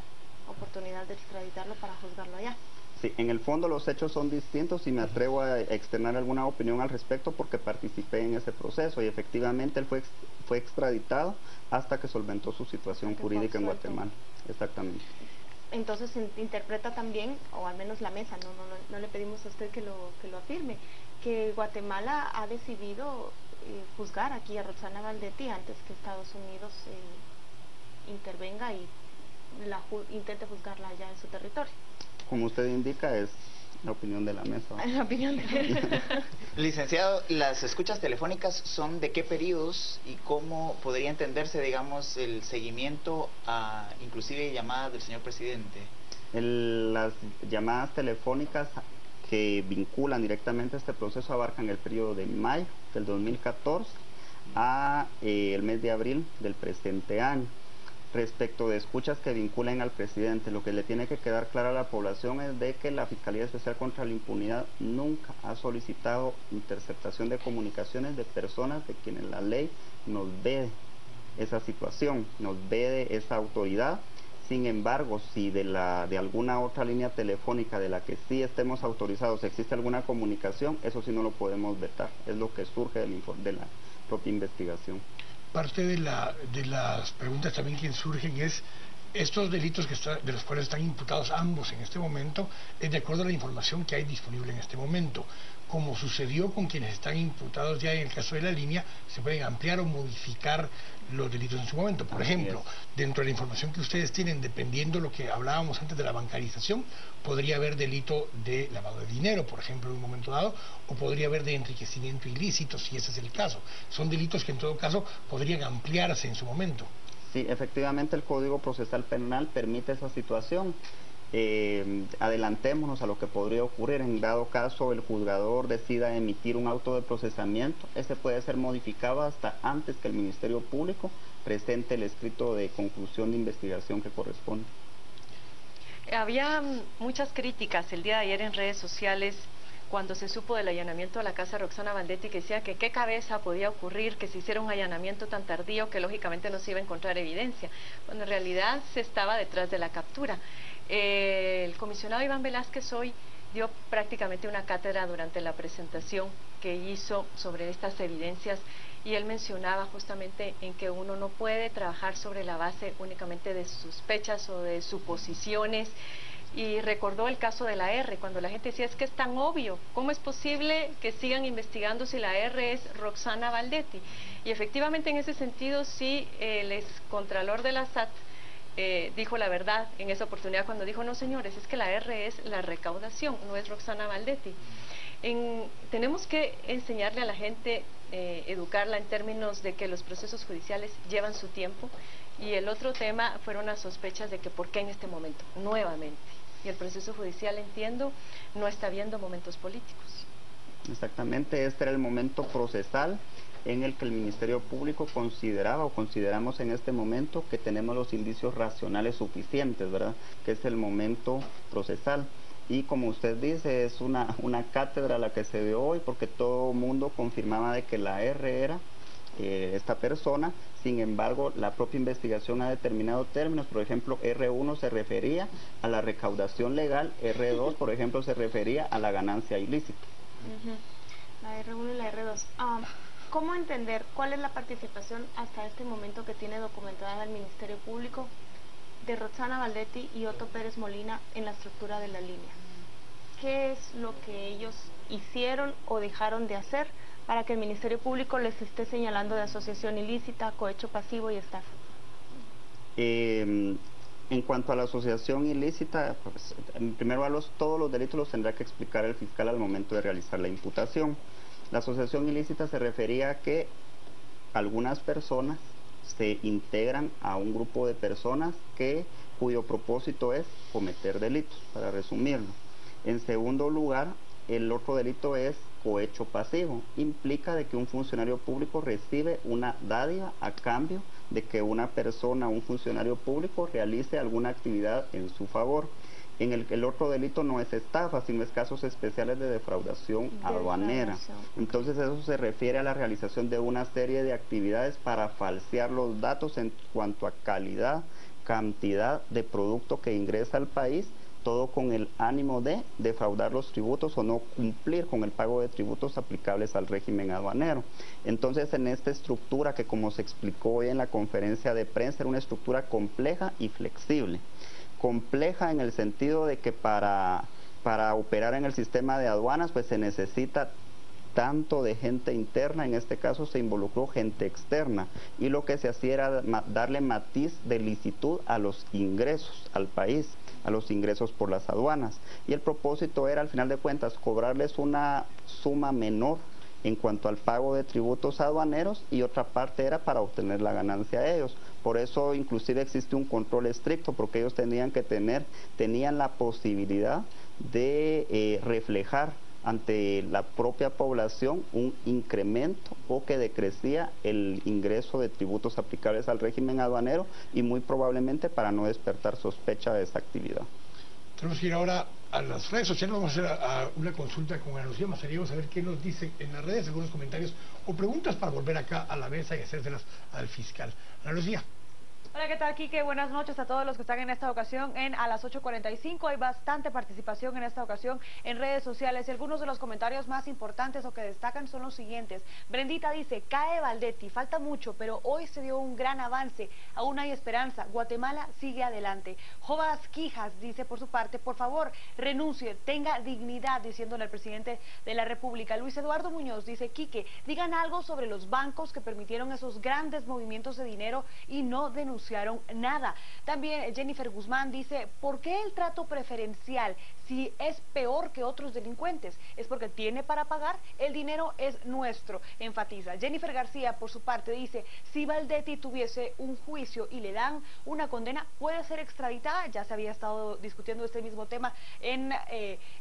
oportunidad de extraditarlo para juzgarlo allá. Sí, en el fondo los hechos son distintos y me atrevo a externar alguna opinión al respecto porque participé en ese proceso y efectivamente él fue extraditado hasta que solventó su situación jurídica en Guatemala. Exactamente. Entonces interpreta también, o al menos la mesa, no le pedimos a usted que lo afirme, que Guatemala ha decidido juzgar aquí a Roxana Valdetti antes que Estados Unidos intervenga y intente juzgarla allá en su territorio. Como usted indica, es la opinión de la mesa. La opinión de la mesa. Licenciado, ¿las escuchas telefónicas son de qué periodos y cómo podría entenderse, digamos, el seguimiento a inclusive llamadas del señor presidente? Las llamadas telefónicas que vinculan directamente a este proceso abarcan el periodo de mayo del 2014 a el mes de abril del presente año. Respecto de escuchas que vinculen al presidente, lo que le tiene que quedar claro a la población es de que la Fiscalía Especial contra la Impunidad nunca ha solicitado interceptación de comunicaciones de personas de quienes la ley nos vede esa situación, nos vede esa autoridad. Sin embargo, si de alguna otra línea telefónica de la que sí estemos autorizados existe alguna comunicación, eso sí no lo podemos vetar, es lo que surge de la propia investigación. Parte de las preguntas también que surgen es estos delitos de los cuales están imputados ambos en este momento, es de acuerdo a la información que hay disponible en este momento. Como sucedió con quienes están imputados ya en el caso de la línea, se pueden ampliar o modificar los delitos en su momento. Por ejemplo, dentro de la información que ustedes tienen, dependiendo de lo que hablábamos antes de la bancarización, podría haber delito de lavado de dinero, por ejemplo, en un momento dado, o podría haber de enriquecimiento ilícito, si ese es el caso. Son delitos que en todo caso podrían ampliarse en su momento. Sí, efectivamente el Código Procesal Penal permite esa situación. Adelantémonos a lo que podría ocurrir en dado caso el juzgador decida emitir un auto de procesamiento. Ese puede ser modificado hasta antes que el Ministerio Público presente el escrito de conclusión de investigación que corresponde. Había muchas críticas el día de ayer en redes sociales cuando se supo del allanamiento a la casa de Roxana Valdetti, que decía que qué cabeza podía ocurrir que se hiciera un allanamiento tan tardío que lógicamente no se iba a encontrar evidencia, cuando en realidad se estaba detrás de la captura. El comisionado Iván Velázquez hoy dio prácticamente una cátedra durante la presentación que hizo sobre estas evidencias y él mencionaba justamente en que uno no puede trabajar sobre la base únicamente de sospechas o de suposiciones. Y recordó el caso de la R, cuando la gente decía, es que es tan obvio, ¿cómo es posible que sigan investigando si la R es Roxana Valdetti? Y efectivamente en ese sentido sí, el excontralor de la SAT dijo la verdad en esa oportunidad cuando dijo, no señores, es que la R es la recaudación, no es Roxana Baldetti. Tenemos que enseñarle a la gente, educarla en términos de que los procesos judiciales llevan su tiempo, y el otro tema fueron las sospechas de que por qué en este momento, nuevamente, y el proceso judicial, entiendo, no está viendo momentos políticos. Exactamente, este era el momento procesal en el que el Ministerio Público consideraba o consideramos en este momento que tenemos los indicios racionales suficientes, ¿verdad? Que es el momento procesal. Y como usted dice, es una cátedra la que se dio hoy, porque todo el mundo confirmaba de que la R era esta persona. Sin embargo, la propia investigación ha determinado términos. Por ejemplo, R1 se refería a la recaudación legal, R2, por ejemplo, se refería a la ganancia ilícita. La R1 y la R2. ¿Cómo entender cuál es la participación hasta este momento que tiene documentada el Ministerio Público de Roxana Baldetti y Otto Pérez Molina en la estructura de la línea? ¿Qué es lo que ellos hicieron o dejaron de hacer para que el Ministerio Público les esté señalando de asociación ilícita, cohecho pasivo y estafa? En cuanto a la asociación ilícita, pues, en primer lugar, todos los delitos los tendrá que explicar el fiscal al momento de realizar la imputación. La asociación ilícita se refería a que algunas personas se integran a un grupo de personas cuyo propósito es cometer delitos, para resumirlo. En segundo lugar, el otro delito es cohecho pasivo. Implica de que un funcionario público recibe una dádiva a cambio de que una persona, un funcionario público, realice alguna actividad en su favor. El otro delito no es estafa, sino es casos especiales de defraudación aduanera. Entonces eso se refiere a la realización de una serie de actividades para falsear los datos en cuanto a calidad, cantidad de producto que ingresa al país, todo con el ánimo de defraudar los tributos o no cumplir con el pago de tributos aplicables al régimen aduanero. Entonces, en esta estructura que, como se explicó hoy en la conferencia de prensa, era una estructura compleja y flexible. Compleja en el sentido de que para operar en el sistema de aduanas pues se necesita tanto de gente interna, en este caso se involucró gente externa, y lo que se hacía era darle matiz de licitud a los ingresos al país, a los ingresos por las aduanas, y el propósito era al final de cuentas cobrarles una suma menor en cuanto al pago de tributos aduaneros, y otra parte era para obtener la ganancia a ellos. Por eso inclusive existe un control estricto, porque ellos tenían la posibilidad de reflejar ante la propia población un incremento o que decrecía el ingreso de tributos aplicables al régimen aduanero, y muy probablemente para no despertar sospecha de esa actividad. Tenemos que ir ahora a las redes sociales. Vamos a hacer una consulta con Ana Lucía Mazariegos a ver qué nos dicen en las redes, algunos comentarios o preguntas para volver acá a la mesa y hacérselas al fiscal. Ana Lucía. Hola, ¿qué tal, Quique? Buenas noches a todos los que están en esta ocasión a las 8:45. Hay bastante participación en esta ocasión en redes sociales, y algunos de los comentarios más importantes o que destacan son los siguientes. Brendita dice, cae Baldetti, falta mucho, pero hoy se dio un gran avance, aún hay esperanza, Guatemala sigue adelante. Jovas Quijas dice por su parte, por favor, renuncie, tenga dignidad, diciéndole al presidente de la República. Luis Eduardo Muñoz dice, Quique, digan algo sobre los bancos que permitieron esos grandes movimientos de dinero y no denunciaron nada. También Jennifer Guzmán dice, ¿por qué el trato preferencial si es peor que otros delincuentes? Es porque tiene para pagar, el dinero es nuestro, enfatiza. Jennifer García por su parte dice, si Baldetti tuviese un juicio y le dan una condena, puede ser extraditada. Ya se había estado discutiendo este mismo tema en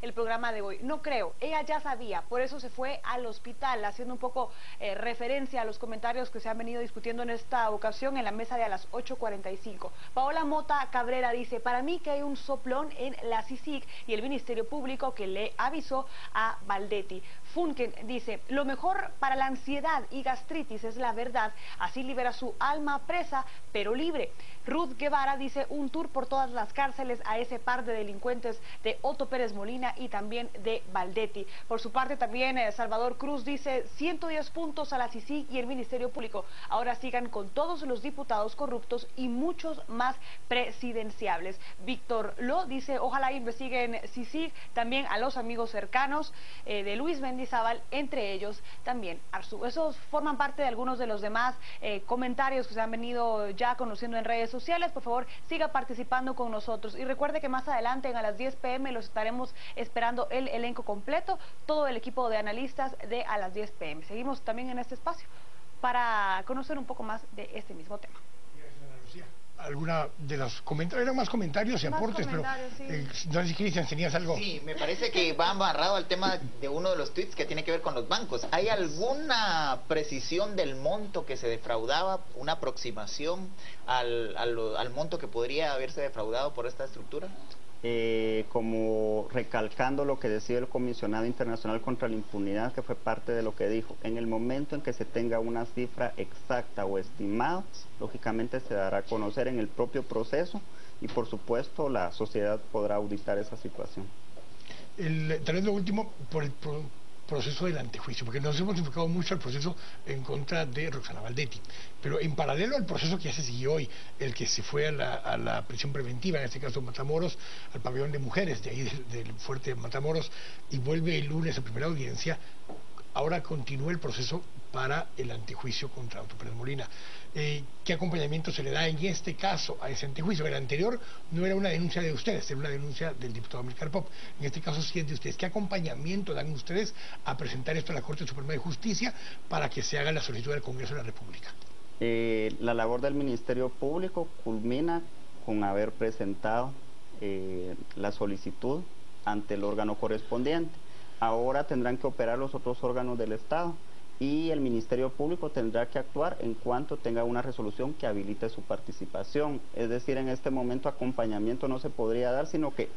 el programa de hoy. No creo, ella ya sabía, por eso se fue al hospital, haciendo un poco referencia a los comentarios que se han venido discutiendo en esta ocasión en la mesa de a las 8:45. Paola Mota Cabrera dice, para mí que hay un soplón en la CICIG y el Ministerio Público que le avisó a Baldetti. Funken dice, lo mejor para la ansiedad y gastritis es la verdad, así libera su alma presa, pero libre. Ruth Guevara dice, un tour por todas las cárceles a ese par de delincuentes de Otto Pérez Molina y también de Baldetti. Por su parte también Salvador Cruz dice, 110 puntos a la CICIG y el Ministerio Público. Ahora sigan con todos los diputados corruptos y muchos más presidenciables. Víctor Lo dice, ojalá investiguen CICIG, también a los amigos cercanos de Luis Ben Mendizábal, entre ellos también Arzu. Esos forman parte de algunos de los demás comentarios que se han venido ya conociendo en redes sociales. Por favor, siga participando con nosotros y recuerde que más adelante a las 10 p.m. los estaremos esperando el elenco completo, todo el equipo de analistas de a las 10 p.m. Seguimos también en este espacio para conocer un poco más de este mismo tema. Alguna de los comentarios, eran más comentarios y aportes, pero sí. No sé si Cristian tenías algo. Sí, me parece que va amarrado al tema de uno de los tweets que tiene que ver con los bancos. ¿Hay alguna precisión del monto que se defraudaba, una aproximación al monto que podría haberse defraudado por esta estructura? Como recalcando lo que decía el Comisionado Internacional contra la Impunidad, que fue parte de lo que dijo, en el momento en que se tenga una cifra exacta o estimada, lógicamente se dará a conocer en el propio proceso y por supuesto la sociedad podrá auditar esa situación. Tal vez lo último, por el proceso del antejuicio, porque nos hemos enfocado mucho al proceso en contra de Roxana Valdetti, pero en paralelo al proceso que ya se siguió hoy, el que se fue a la prisión preventiva, en este caso Matamoros, al pabellón de mujeres de ahí del fuerte de Matamoros, y vuelve el lunes a primera audiencia. Ahora continúa el proceso para el antejuicio contra Otto Pérez Molina. ¿Qué acompañamiento se le da en este caso a ese antejuicio? El anterior no era una denuncia de ustedes, era una denuncia del diputado Amílcar Pop. En este caso sí es de ustedes. ¿Qué acompañamiento dan ustedes a presentar esto a la Corte Suprema de Justicia para que se haga la solicitud del Congreso de la República? La labor del Ministerio Público culmina con haber presentado la solicitud ante el órgano correspondiente. Ahora tendrán que operar los otros órganos del Estado y el Ministerio Público tendrá que actuar en cuanto tenga una resolución que habilite su participación. Es decir, en este momento acompañamiento no se podría dar, sino que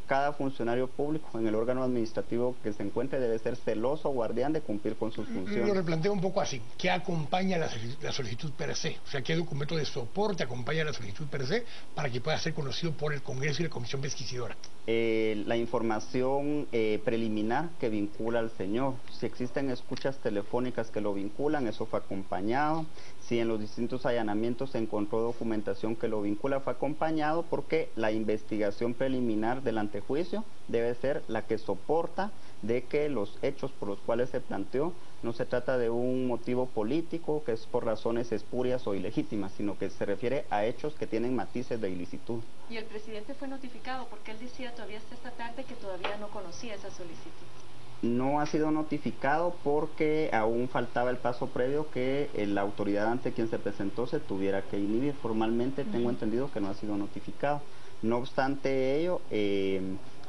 cada funcionario público en el órgano administrativo que se encuentre debe ser celoso, guardián de cumplir con sus funciones. Lo replanteo un poco así. ¿Qué acompaña la solicitud per se? O sea, ¿qué documento de soporte acompaña la solicitud per se para que pueda ser conocido por el Congreso y la Comisión Pesquisidora? La información preliminar que vincula al señor. Si existen escuchas telefónicas que lo vinculan, eso fue acompañado. Si en los distintos allanamientos se encontró documentación que lo vincula, fue acompañado, porque la investigación preliminar del antejuicio debe ser la que soporta de que los hechos por los cuales se planteó no se trata de un motivo político que es por razones espurias o ilegítimas, sino que se refiere a hechos que tienen matices de ilicitud. Y el presidente fue notificado porque él decía todavía hasta esta tarde que todavía no conocía esa solicitud. No ha sido notificado porque aún faltaba el paso previo que la autoridad ante quien se presentó se tuviera que inhibir. Formalmente tengo entendido que no ha sido notificado. No obstante ello,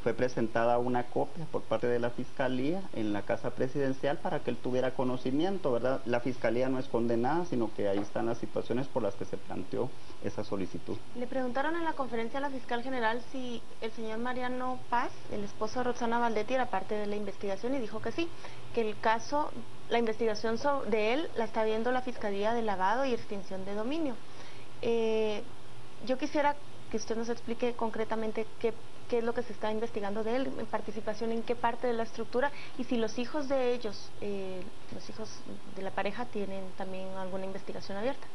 fue presentada una copia por parte de la Fiscalía en la Casa Presidencial para que él tuviera conocimiento, ¿verdad? La Fiscalía no es condenada, sino que ahí están las situaciones por las que se planteó esa solicitud. Le preguntaron en la conferencia a la Fiscal General si el señor Mariano Paz, el esposo de Roxana Valdetti, era parte de la investigación, y dijo que sí, que el caso, la investigación de él la está viendo la Fiscalía de lavado y extinción de dominio. Yo quisiera que usted nos explique concretamente qué es lo que se está investigando de él, en participación en qué parte de la estructura, y si los hijos de ellos, los hijos de la pareja, tienen también alguna investigación abierta.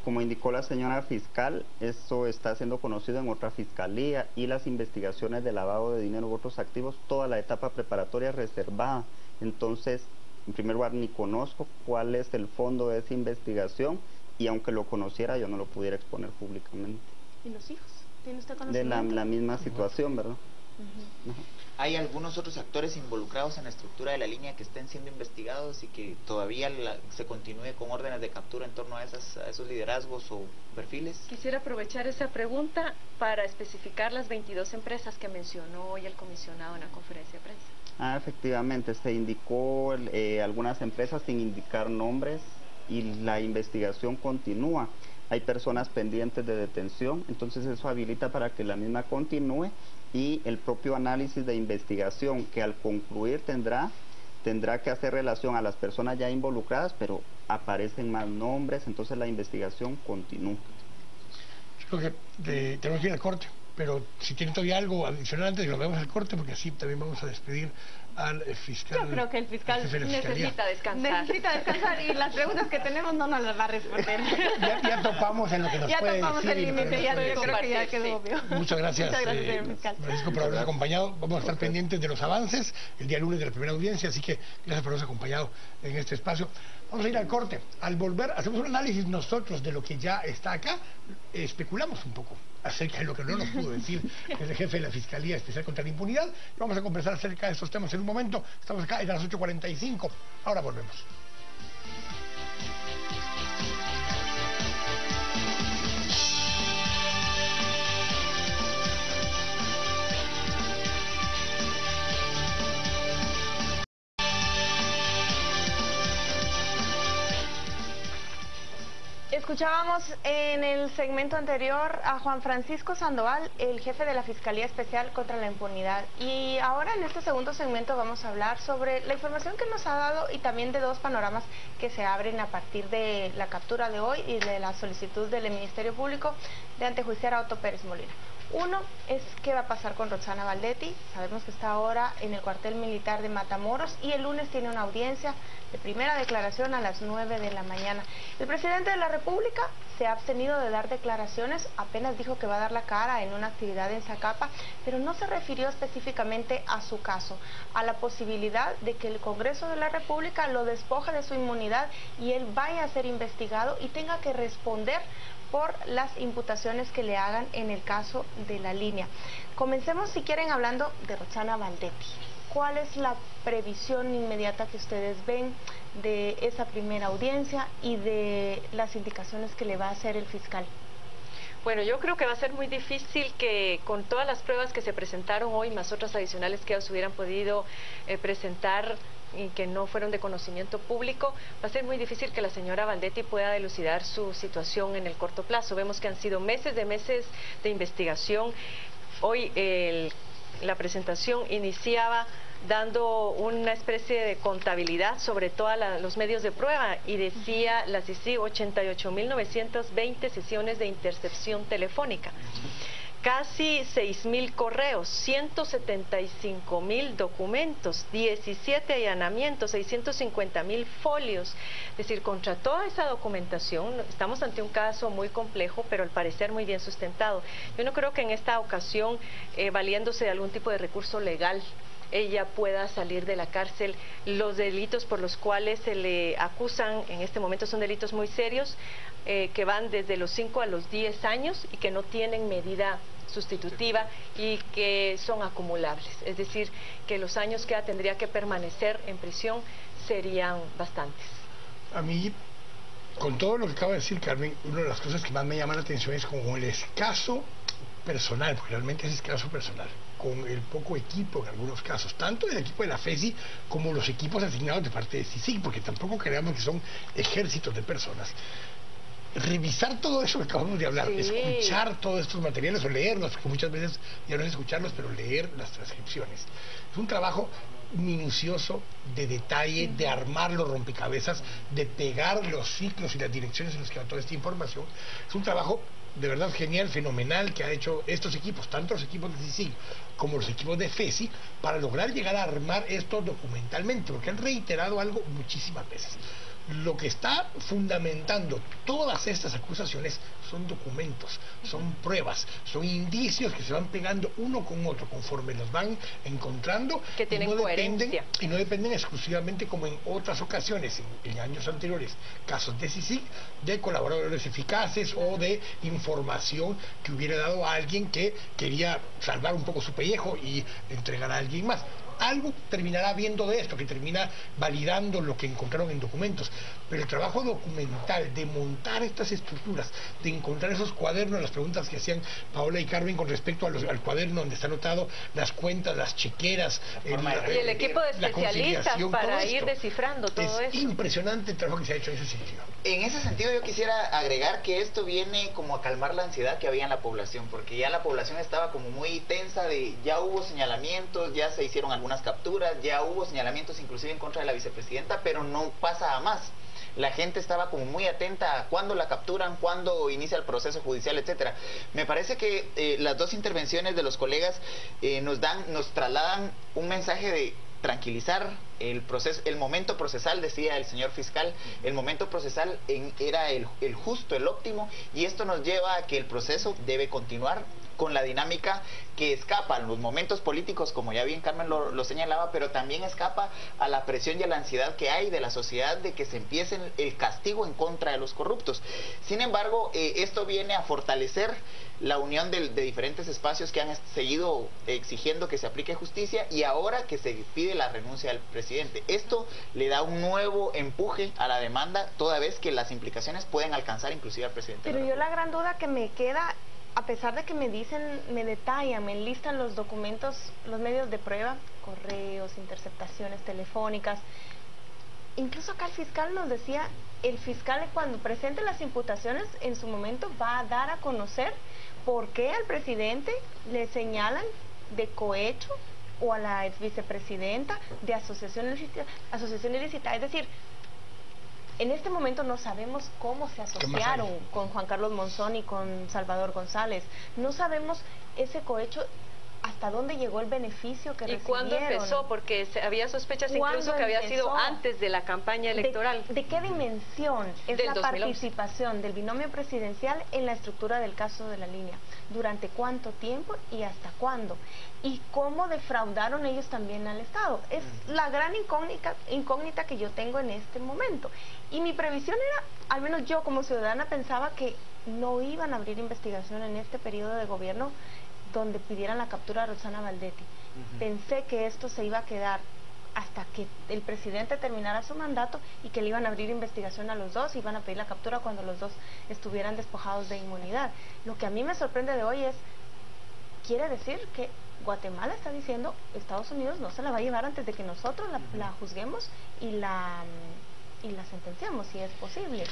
Como indicó la señora fiscal, esto está siendo conocido en otra fiscalía, y las investigaciones de lavado de dinero u otros activos, toda la etapa preparatoria es reservada. Entonces, en primer lugar, ni conozco cuál es el fondo de esa investigación, y aunque lo conociera, yo no lo pudiera exponer públicamente. ¿Y los hijos? ¿Tiene usted conocimiento? De la misma situación, ¿verdad? ¿Hay algunos otros actores involucrados en la estructura de la línea que estén siendo investigados y que todavía se continúe con órdenes de captura en torno a esos liderazgos o perfiles? Quisiera aprovechar esa pregunta para especificar las 22 empresas que mencionó hoy el comisionado en la conferencia de prensa. Efectivamente, se indicó algunas empresas sin indicar nombres y la investigación continúa. Hay personas pendientes de detención, entonces eso habilita para que la misma continúe, y el propio análisis de investigación, que al concluir tendrá que hacer relación a las personas ya involucradas, pero aparecen más nombres, entonces la investigación continúa. Yo creo que tenemos que ir al corte. pero si tiene todavía algo adicional antes, lo vemos al corte, porque así también vamos a despedir al fiscal. Yo creo que el fiscal necesita descansar. Necesita descansar y las preguntas que tenemos no nos las va a responder. Ya topamos en lo que nos ya puede topamos decir. El límite, yo creo que ya quedó obvio. Muchas gracias, señor fiscal. Francisco, por habernos acompañado. Vamos a estar pendientes de los avances el día lunes de la primera audiencia, así que gracias por habernos acompañado en este espacio. Vamos a ir al corte. Al volver, hacemos un análisis nosotros de lo que ya está acá. Especulamos un poco acerca de lo que no nos pudo decir el jefe de la Fiscalía Especial contra la Impunidad. Vamos a conversar acerca de estos temas en un momento. Estamos acá en las 8:45. Ahora volvemos. Escuchábamos en el segmento anterior a Juan Francisco Sandoval, el jefe de la Fiscalía Especial contra la Impunidad. Y ahora en este segundo segmento vamos a hablar sobre la información que nos ha dado y también de dos panoramas que se abren a partir de la captura de hoy y de la solicitud del Ministerio Público de antejuiciar a Otto Pérez Molina. Uno es qué va a pasar con Roxana Valdetti. Sabemos que está ahora en el cuartel militar de Matamoros y el lunes tiene una audiencia de primera declaración a las 9 de la mañana. El presidente de la República se ha abstenido de dar declaraciones, apenas dijo que va a dar la cara en una actividad en Zacapa, pero no se refirió específicamente a su caso, a la posibilidad de que el Congreso de la República lo despoje de su inmunidad y él vaya a ser investigado y tenga que responder por las imputaciones que le hagan en el caso de la línea. Comencemos, si quieren, hablando de Roxana Valdetti. ¿Cuál es la previsión inmediata que ustedes ven de esa primera audiencia y de las indicaciones que le va a hacer el fiscal? Bueno, yo creo que va a ser muy difícil que con todas las pruebas que se presentaron hoy, más otras adicionales que ellos hubieran podido presentar y que no fueron de conocimiento público, va a ser muy difícil que la señora Valdetti pueda dilucidar su situación en el corto plazo. Vemos que han sido meses de investigación. Hoy la presentación iniciaba dando una especie de contabilidad sobre todos los medios de prueba y decía la CICIG 88.920 sesiones de intercepción telefónica. Casi 6.000 correos, 175.000 documentos, 17 allanamientos, 650.000 folios. Es decir, contra toda esa documentación estamos ante un caso muy complejo, pero al parecer muy bien sustentado. Yo no creo que en esta ocasión, valiéndose de algún tipo de recurso legal, ella pueda salir de la cárcel. Los delitos por los cuales se le acusan en este momento son delitos muy serios, que van desde los 5 a los 10 años y que no tienen medida sustitutiva y que son acumulables. Es decir, que los años que ella tendría que permanecer en prisión serían bastantes. A mí, con todo lo que acaba de decir Carmen, una de las cosas que más me llama la atención es como el escaso personal, porque realmente es escaso personal, con el poco equipo en algunos casos, tanto el equipo de la FESI como los equipos asignados de parte de CICIG, porque tampoco creamos que son ejércitos de personas. Revisar todo eso que acabamos de hablar, escuchar todos estos materiales o leerlos, porque muchas veces ya no es escucharlos, pero leer las transcripciones. Es un trabajo minucioso, de detalle, de armar los rompecabezas, de pegar los ciclos y las direcciones en las que va toda esta información. Es un trabajo de verdad genial, fenomenal, que ha hecho estos equipos, tanto los equipos de CICIG como los equipos de FESI, para lograr llegar a armar esto documentalmente, porque han reiterado algo muchísimas veces. Lo que está fundamentando todas estas acusaciones son documentos, son pruebas, son indicios que se van pegando uno con otro conforme los van encontrando, que tienen coherencia. Y no dependen exclusivamente, como en otras ocasiones, en años anteriores, casos de CICIG, de colaboradores eficaces o de información que hubiera dado a alguien que quería salvar un poco su pellejo y entregar a alguien más. Algo terminará viendo de esto, que termina validando lo que encontraron en documentos. Pero el trabajo documental de montar estas estructuras, de encontrar esos cuadernos, las preguntas que hacían Paola y Carmen con respecto al cuaderno donde está anotado las cuentas, las chequeras, y el equipo de especialistas para ir descifrando todo eso. Es impresionante el trabajo que se ha hecho en ese sentido. En ese sentido yo quisiera agregar que esto viene como a calmar la ansiedad que había en la población, porque ya la población estaba como muy tensa de ya hubo señalamientos, ya se hicieron algunas capturas, ya hubo señalamientos inclusive en contra de la vicepresidenta, pero no pasa a más. la gente estaba como muy atenta a cuándo la capturan, cuándo inicia el proceso judicial, etcétera. Me parece que las dos intervenciones de los colegas nos trasladan un mensaje de tranquilizar el proceso, el momento procesal, decía el señor fiscal, el momento procesal era el justo, el óptimo, y esto nos lleva a que el proceso debe continuar con la dinámica que escapa a los momentos políticos, como ya bien Carmen lo señalaba, pero también escapa a la presión y a la ansiedad que hay de la sociedad de que se empiece el castigo en contra de los corruptos. Sin embargo, esto viene a fortalecer la unión de diferentes espacios que han seguido exigiendo que se aplique justicia, y ahora que se pide la renuncia del presidente. Esto le da un nuevo empuje a la demanda, toda vez que las implicaciones pueden alcanzar inclusive al presidente. Pero yo la gran duda que me queda, a pesar de que me dicen, me detallan, me enlistan los documentos, los medios de prueba, correos, interceptaciones telefónicas, incluso acá el fiscal nos decía, el fiscal cuando presente las imputaciones en su momento va a dar a conocer por qué al presidente le señalan de cohecho o a la ex vicepresidenta de asociación ilícita. Es decir, en este momento no sabemos cómo se asociaron con Juan Carlos Monzón y con Salvador González. No sabemos ese cohecho, hasta dónde llegó el beneficio que recibieron. ¿Y cuándo empezó? Porque había sospechas incluso que había sido antes de la campaña electoral. ¿De qué dimensión es la 2011. participación del binomio presidencial en la estructura del caso de la línea? ¿Durante cuánto tiempo y hasta cuándo? ¿Y cómo defraudaron ellos también al Estado? Es la gran incógnita que yo tengo en este momento. Y mi previsión era, al menos yo como ciudadana pensaba que no iban a abrir investigación en este periodo de gobierno donde pidieran la captura de Roxana Valdetti. Pensé que esto se iba a quedar hasta que el presidente terminara su mandato y que le iban a abrir investigación a los dos y iban a pedir la captura cuando los dos estuvieran despojados de inmunidad. Lo que a mí me sorprende de hoy es, quiere decir que Guatemala está diciendo, Estados Unidos no se la va a llevar antes de que nosotros la juzguemos y la sentenciamos, si es posible.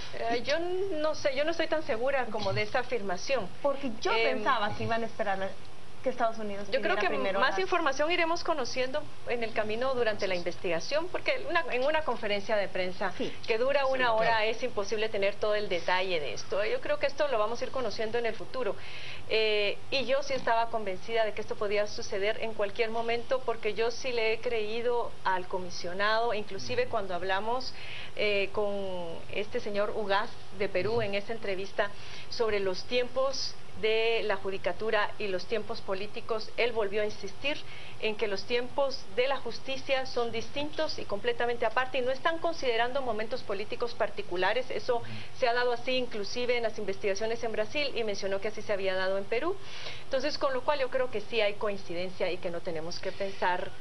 Yo no sé, yo no estoy tan segura como de esa afirmación. Porque yo pensaba que iban a esperar que Estados Unidos yo creo que primero más información iremos conociendo en el camino durante la investigación, porque en una conferencia de prensa que dura una hora es imposible tener todo el detalle de esto. Yo creo que esto lo vamos a ir conociendo en el futuro. Y yo sí estaba convencida de que esto podía suceder en cualquier momento, porque yo sí le he creído al comisionado, inclusive cuando hablamos con este señor Ugaz de Perú en esa entrevista sobre los tiempos de la judicatura y los tiempos políticos, él volvió a insistir en que los tiempos de la justicia son distintos y completamente aparte, y no están considerando momentos políticos particulares. Eso se ha dado así inclusive en las investigaciones en Brasil, y mencionó que así se había dado en Perú. Entonces, con lo cual yo creo que sí hay coincidencia y que no tenemos que pensar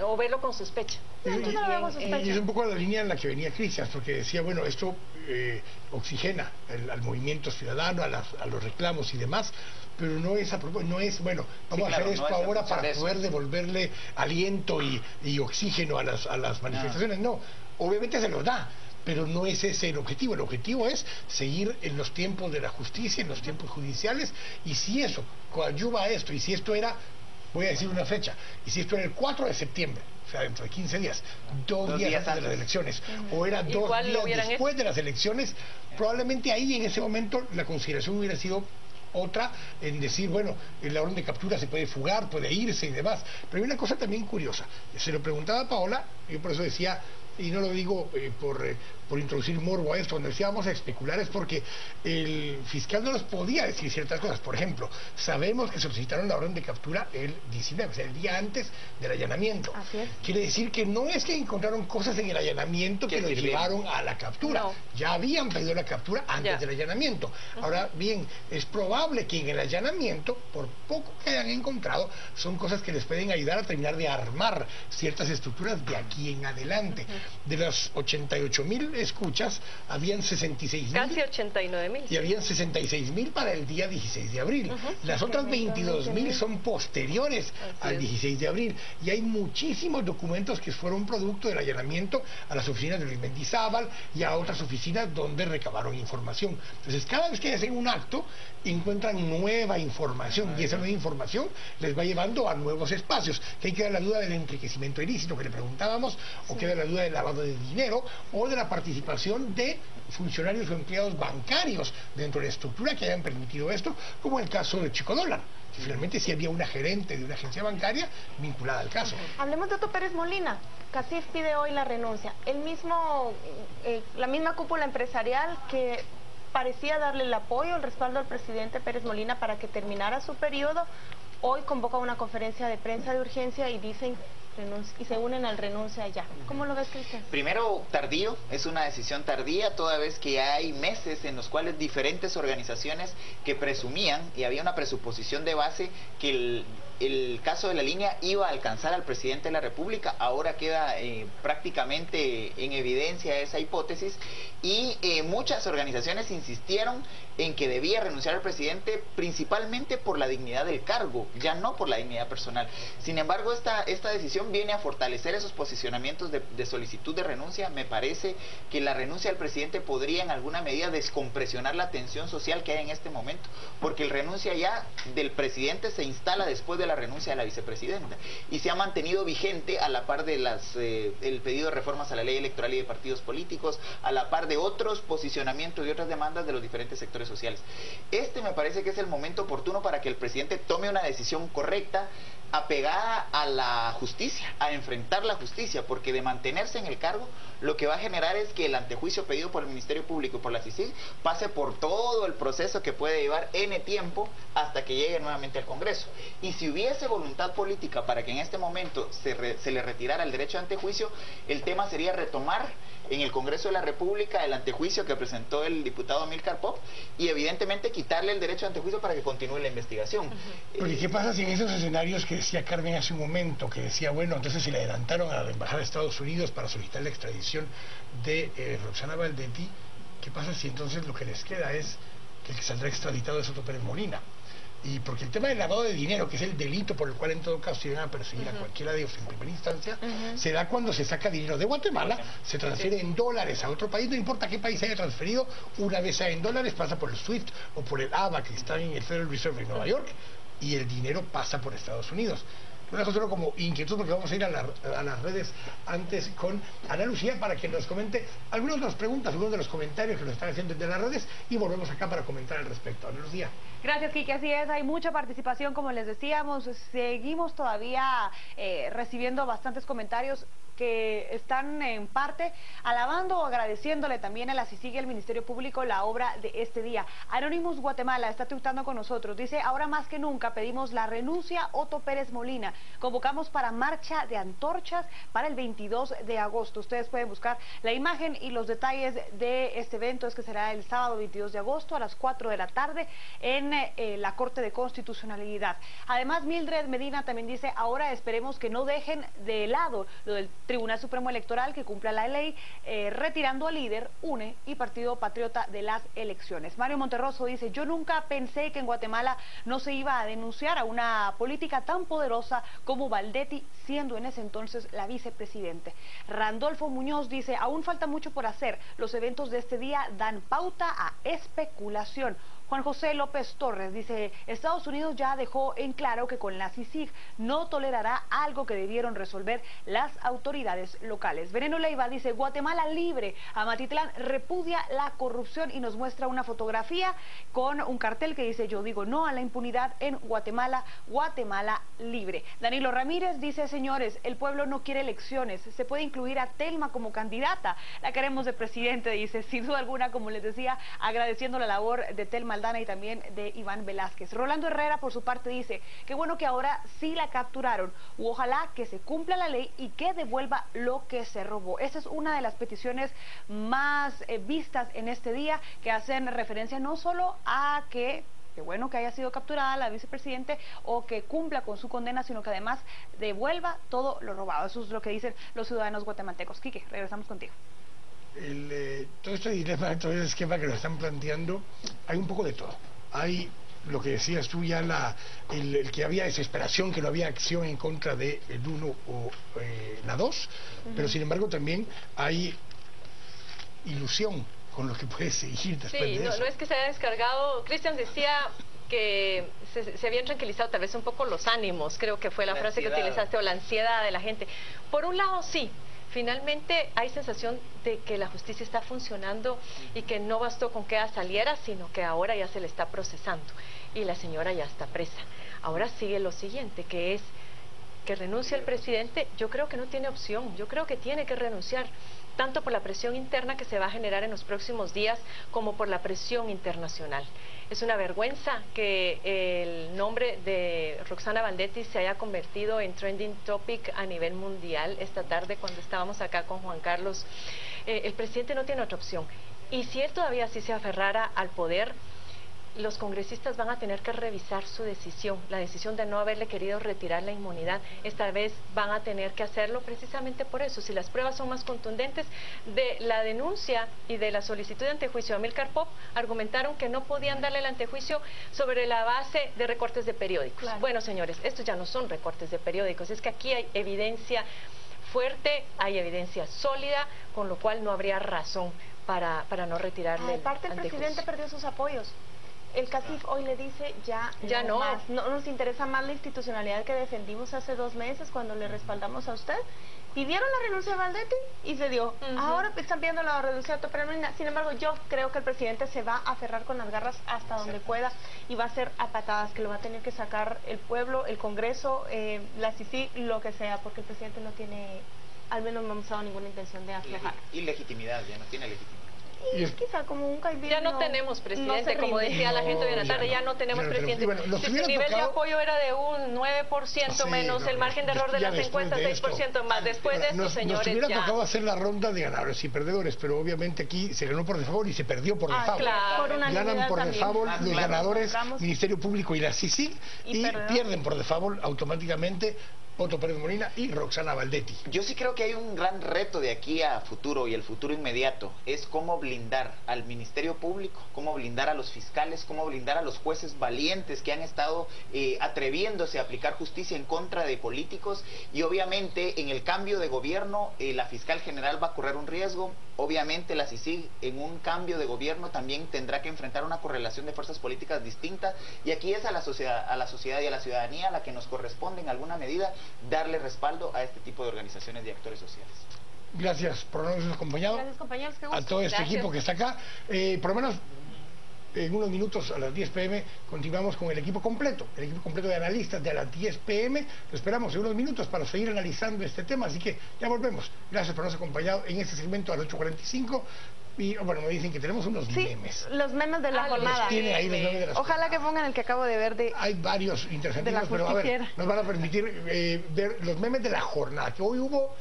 o verlo con sospecha. Y es un poco la línea en la que venía Cristian, porque decía, bueno, esto oxigena al movimiento ciudadano, a los reclamos y demás, pero no es bueno, vamos a hacer esto ahora para poder devolverle aliento y oxígeno a las manifestaciones. No, obviamente se los da, pero no es ese el objetivo. El objetivo es seguir en los tiempos de la justicia, en los tiempos judiciales, y si eso coadyuva a esto, y si esto era, voy a decir una fecha, y si esto era el 4 de septiembre, o sea, dentro de 15 días, dos días antes de las elecciones, o era 2 días después de las elecciones, probablemente ahí en ese momento la consideración hubiera sido otra, en decir, bueno, la orden de captura se puede fugar, puede irse y demás. Pero hay una cosa también curiosa, se lo preguntaba a Paola, yo por eso decía, y no lo digo por introducir morbo a esto, cuando decía vamos a especular es porque el fiscal no nos podía decir ciertas cosas. Por ejemplo, sabemos que solicitaron la orden de captura el 19, o sea, el día antes del allanamiento. Así es. Quiere decir que no es que encontraron cosas en el allanamiento que los llevaron a la captura. No. Ya habían pedido la captura antes del allanamiento. Ahora bien, es probable que en el allanamiento, por poco que hayan encontrado, son cosas que les pueden ayudar a terminar de armar ciertas estructuras de aquí en adelante. De las 88,000 escuchas, habían 66,000. Casi 89,000. Y habían 66,000 para el día 16 de abril. Las otras 22,000 son posteriores al 16 de abril. Y hay muchísimos documentos que fueron producto del allanamiento a las oficinas de Luis Mendizábal y a otras oficinas donde recabaron información. Entonces, cada vez que hacen un acto, encuentran nueva información. Y esa nueva información les va llevando a nuevos espacios. Que ahí queda la duda del enriquecimiento ilícito que le preguntábamos, o queda la duda del lavado de dinero, o de la participación participación de funcionarios o empleados bancarios dentro de la estructura que hayan permitido esto, como el caso de Chico Dólar. Finalmente sí había una gerente de una agencia bancaria vinculada al caso. Hablemos de Otto Pérez Molina. CACIF pide hoy la renuncia. La misma cúpula empresarial que parecía darle el apoyo, el respaldo al presidente Pérez Molina para que terminara su periodo, hoy convoca una conferencia de prensa de urgencia y dicen y se unen al renuncia ya. ¿Cómo lo ves, Cristian? Primero, tardío, es una decisión tardía, toda vez que hay meses en los cuales diferentes organizaciones que presumían, y había una presuposición de base, que el caso de la línea iba a alcanzar al presidente de la República. Ahora queda prácticamente en evidencia esa hipótesis, y muchas organizaciones insistieron en que debía renunciar al presidente principalmente por la dignidad del cargo, ya no por la dignidad personal. Sin embargo, esta decisión viene a fortalecer esos posicionamientos de solicitud de renuncia. Me parece que la renuncia al presidente podría en alguna medida descompresionar la tensión social que hay en este momento, porque el renuncia ya del presidente se instala después de la renuncia de la vicepresidenta y se ha mantenido vigente a la par de el pedido de reformas a la ley electoral y de partidos políticos, a la par de otros posicionamientos y otras demandas de los diferentes sectores sociales. Me parece que es el momento oportuno para que el presidente tome una decisión correcta, apegada a la justicia, a enfrentar la justicia, porque de mantenerse en el cargo, lo que va a generar es que el antejuicio pedido por el Ministerio Público y por la CICIG pase por todo el proceso que puede llevar N tiempo hasta que llegue nuevamente al Congreso. Y si hubiese voluntad política para que en este momento se le retirara el derecho de antejuicio, el tema sería retomar en el Congreso de la República el antejuicio que presentó el diputado Amílcar Pop y evidentemente quitarle el derecho de antejuicio para que continúe la investigación. Porque ¿qué pasa si en esos escenarios que decía Carmen hace un momento, que decía, bueno, entonces se le adelantaron a la Embajada de Estados Unidos para solicitar la extradición de Roxana Valdetti, qué pasa si entonces lo que les queda es que el que saldrá extraditado es Otto Pérez Molina? Y porque el tema del lavado de dinero, que es el delito por el cual en todo caso se iban a perseguir a cualquiera de ellos en primera instancia, se da cuando se saca dinero de Guatemala, se transfiere en dólares a otro país, no importa qué país haya transferido, una vez sea en dólares pasa por el SWIFT o por el ABA que está en el Federal Reserve en Nueva York, y el dinero pasa por Estados Unidos. Lo dejo solo como inquietud porque vamos a ir a las redes antes con Ana Lucía para que nos comente algunas de las preguntas, algunos de los comentarios que nos están haciendo desde las redes, y volvemos acá para comentar al respecto. Ana Lucía. Gracias, Kike. Así es, hay mucha participación, como les decíamos. Seguimos todavía recibiendo bastantes comentarios que están en parte alabando o agradeciéndole también a la CICIG y al Ministerio Público la obra de este día. Anonymous Guatemala está tuitando con nosotros. Dice, ahora más que nunca pedimos la renuncia Otto Pérez Molina. Convocamos para marcha de antorchas para el 22 de agosto. Ustedes pueden buscar la imagen y los detalles de este evento. Es que será el sábado 22 de agosto a las 4 de la tarde en la Corte de Constitucionalidad. Además, Mildred Medina también dice, ahora esperemos que no dejen de lado lo del Tribunal Supremo Electoral, que cumpla la ley, retirando al líder, UNE y Partido Patriota de las elecciones. Mario Monterroso dice, yo nunca pensé que en Guatemala no se iba a denunciar a una política tan poderosa como Valdetti, siendo en ese entonces la vicepresidente. Randolfo Muñoz dice, aún falta mucho por hacer, los eventos de este día dan pauta a especulación. Juan José López Torres dice, Estados Unidos ya dejó en claro que con la CICIG no tolerará algo que debieron resolver las autoridades locales. Veneno Leiva dice, Guatemala libre. Amatitlán repudia la corrupción y nos muestra una fotografía con un cartel que dice, yo digo no a la impunidad en Guatemala, Guatemala libre. Danilo Ramírez dice, señores, el pueblo no quiere elecciones, se puede incluir a Telma como candidata, la queremos de presidente, dice, sin duda alguna, como les decía, agradeciendo la labor de Telma Aldana y también de Iván Velázquez. Rolando Herrera, por su parte, dice, qué bueno que ahora sí la capturaron, u ojalá que se cumpla la ley y que devuelva lo que se robó. Esa es una de las peticiones más vistas en este día, que hacen referencia no solo a que qué bueno que haya sido capturada la vicepresidente o que cumpla con su condena, sino que además devuelva todo lo robado. Eso es lo que dicen los ciudadanos guatemaltecos. Quique, regresamos contigo. Todo este dilema, todo el esquema que nos están planteando, hay un poco de todo. Hay lo que decías tú ya, el que había desesperación, que no había acción en contra del 1 o la 2, pero sin embargo también hay ilusión con lo que puede seguir después de eso. No es que se haya descargado. Cristian decía que se habían tranquilizado tal vez un poco los ánimos, creo que fue la frase que utilizaste, o la ansiedad de la gente. Por un lado sí, Finalmente hay sensación de que la justicia está funcionando y que no bastó con que ella saliera, sino que ahora ya se le está procesando y la señora ya está presa. Ahora sigue lo siguiente, que es que renuncie el presidente. Yo creo que no tiene opción, yo creo que tiene que renunciar, tanto por la presión interna que se va a generar en los próximos días como por la presión internacional. Es una vergüenza que el nombre de Roxana Baldetti se haya convertido en trending topic a nivel mundial. Esta tarde, cuando estábamos acá con Juan Carlos, el presidente no tiene otra opción. Y si él todavía así se aferrara al poder, los congresistas van a tener que revisar su decisión, la decisión de no haberle querido retirar la inmunidad. Esta vez van a tener que hacerlo precisamente por eso. Si las pruebas son más contundentes, de la denuncia y de la solicitud de antejuicio a Amílcar Pop, argumentaron que no podían darle el antejuicio sobre la base de recortes de periódicos. Claro. Bueno, señores, estos ya no son recortes de periódicos, es que aquí hay evidencia fuerte, hay evidencia sólida, con lo cual no habría razón para no retirarle Aparte, el presidente perdió sus apoyos. El CACIF hoy le dice ya no más. No nos interesa más la institucionalidad que defendimos hace 2 meses cuando le respaldamos a usted. Pidieron la renuncia de Baldetti y se dio. Ahora están pidiendo la renuncia de Topermina. Sin embargo, yo creo que el presidente se va a aferrar con las garras hasta donde pueda y va a ser a patadas, que lo va a tener que sacar el pueblo, el Congreso, la CICIG, lo que sea, porque el presidente no tiene, al menos no ha mostrado ninguna intención de aflojar. Ilegitimidad, ya no tiene legitimidad. Y quizá como un caibín. Ya no tenemos presidente, como decía la gente hoy en la tarde, ya no tenemos presidente. Bueno, si su nivel de apoyo era de un 9% menos, el margen de error de las encuestas 6% más. Después de esto, señores, nos hubiera tocado hacer la ronda de ganadores y perdedores, pero obviamente aquí se ganó por default y se perdió por default. Claro. Ganan por default los ganadores, Ministerio Público y la CICIG, y pierden por default automáticamente Otto Pérez Molina y Roxana Baldetti. Yo sí creo que hay un gran reto de aquí a futuro, y el futuro inmediato es cómo blindar al Ministerio Público, cómo blindar a los fiscales, cómo blindar a los jueces valientes que han estado atreviéndose a aplicar justicia en contra de políticos. Y obviamente en el cambio de gobierno la fiscal general va a correr un riesgo. Obviamente la CICIG en un cambio de gobierno también tendrá que enfrentar una correlación de fuerzas políticas distintas, y aquí es a la sociedad y a la ciudadanía a la que nos corresponde en alguna medida darle respaldo a este tipo de organizaciones y actores sociales. Gracias por habernos acompañado. Gracias, compañeros, qué gusto. A todo este equipo que está acá. Por lo menos en unos minutos, a las 10 p.m, continuamos con el equipo completo de analistas de las 10 p.m. Lo esperamos en unos minutos para seguir analizando este tema, así que ya volvemos. Gracias por habernos acompañado en este segmento a las 8:45. Y bueno, me dicen que tenemos unos memes. Los memes de la jornada. Tiene ahí los memes de la Ojalá que pongan el que acabo de ver de... Hay varios interesantísimos, pero a ver, nos van a permitir ver los memes de la jornada, que hoy hubo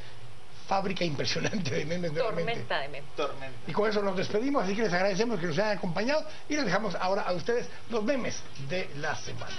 fábrica impresionante de memes. Tormenta de memes. Y con eso nos despedimos, así que les agradecemos que nos hayan acompañado y les dejamos ahora a ustedes los memes de la semana.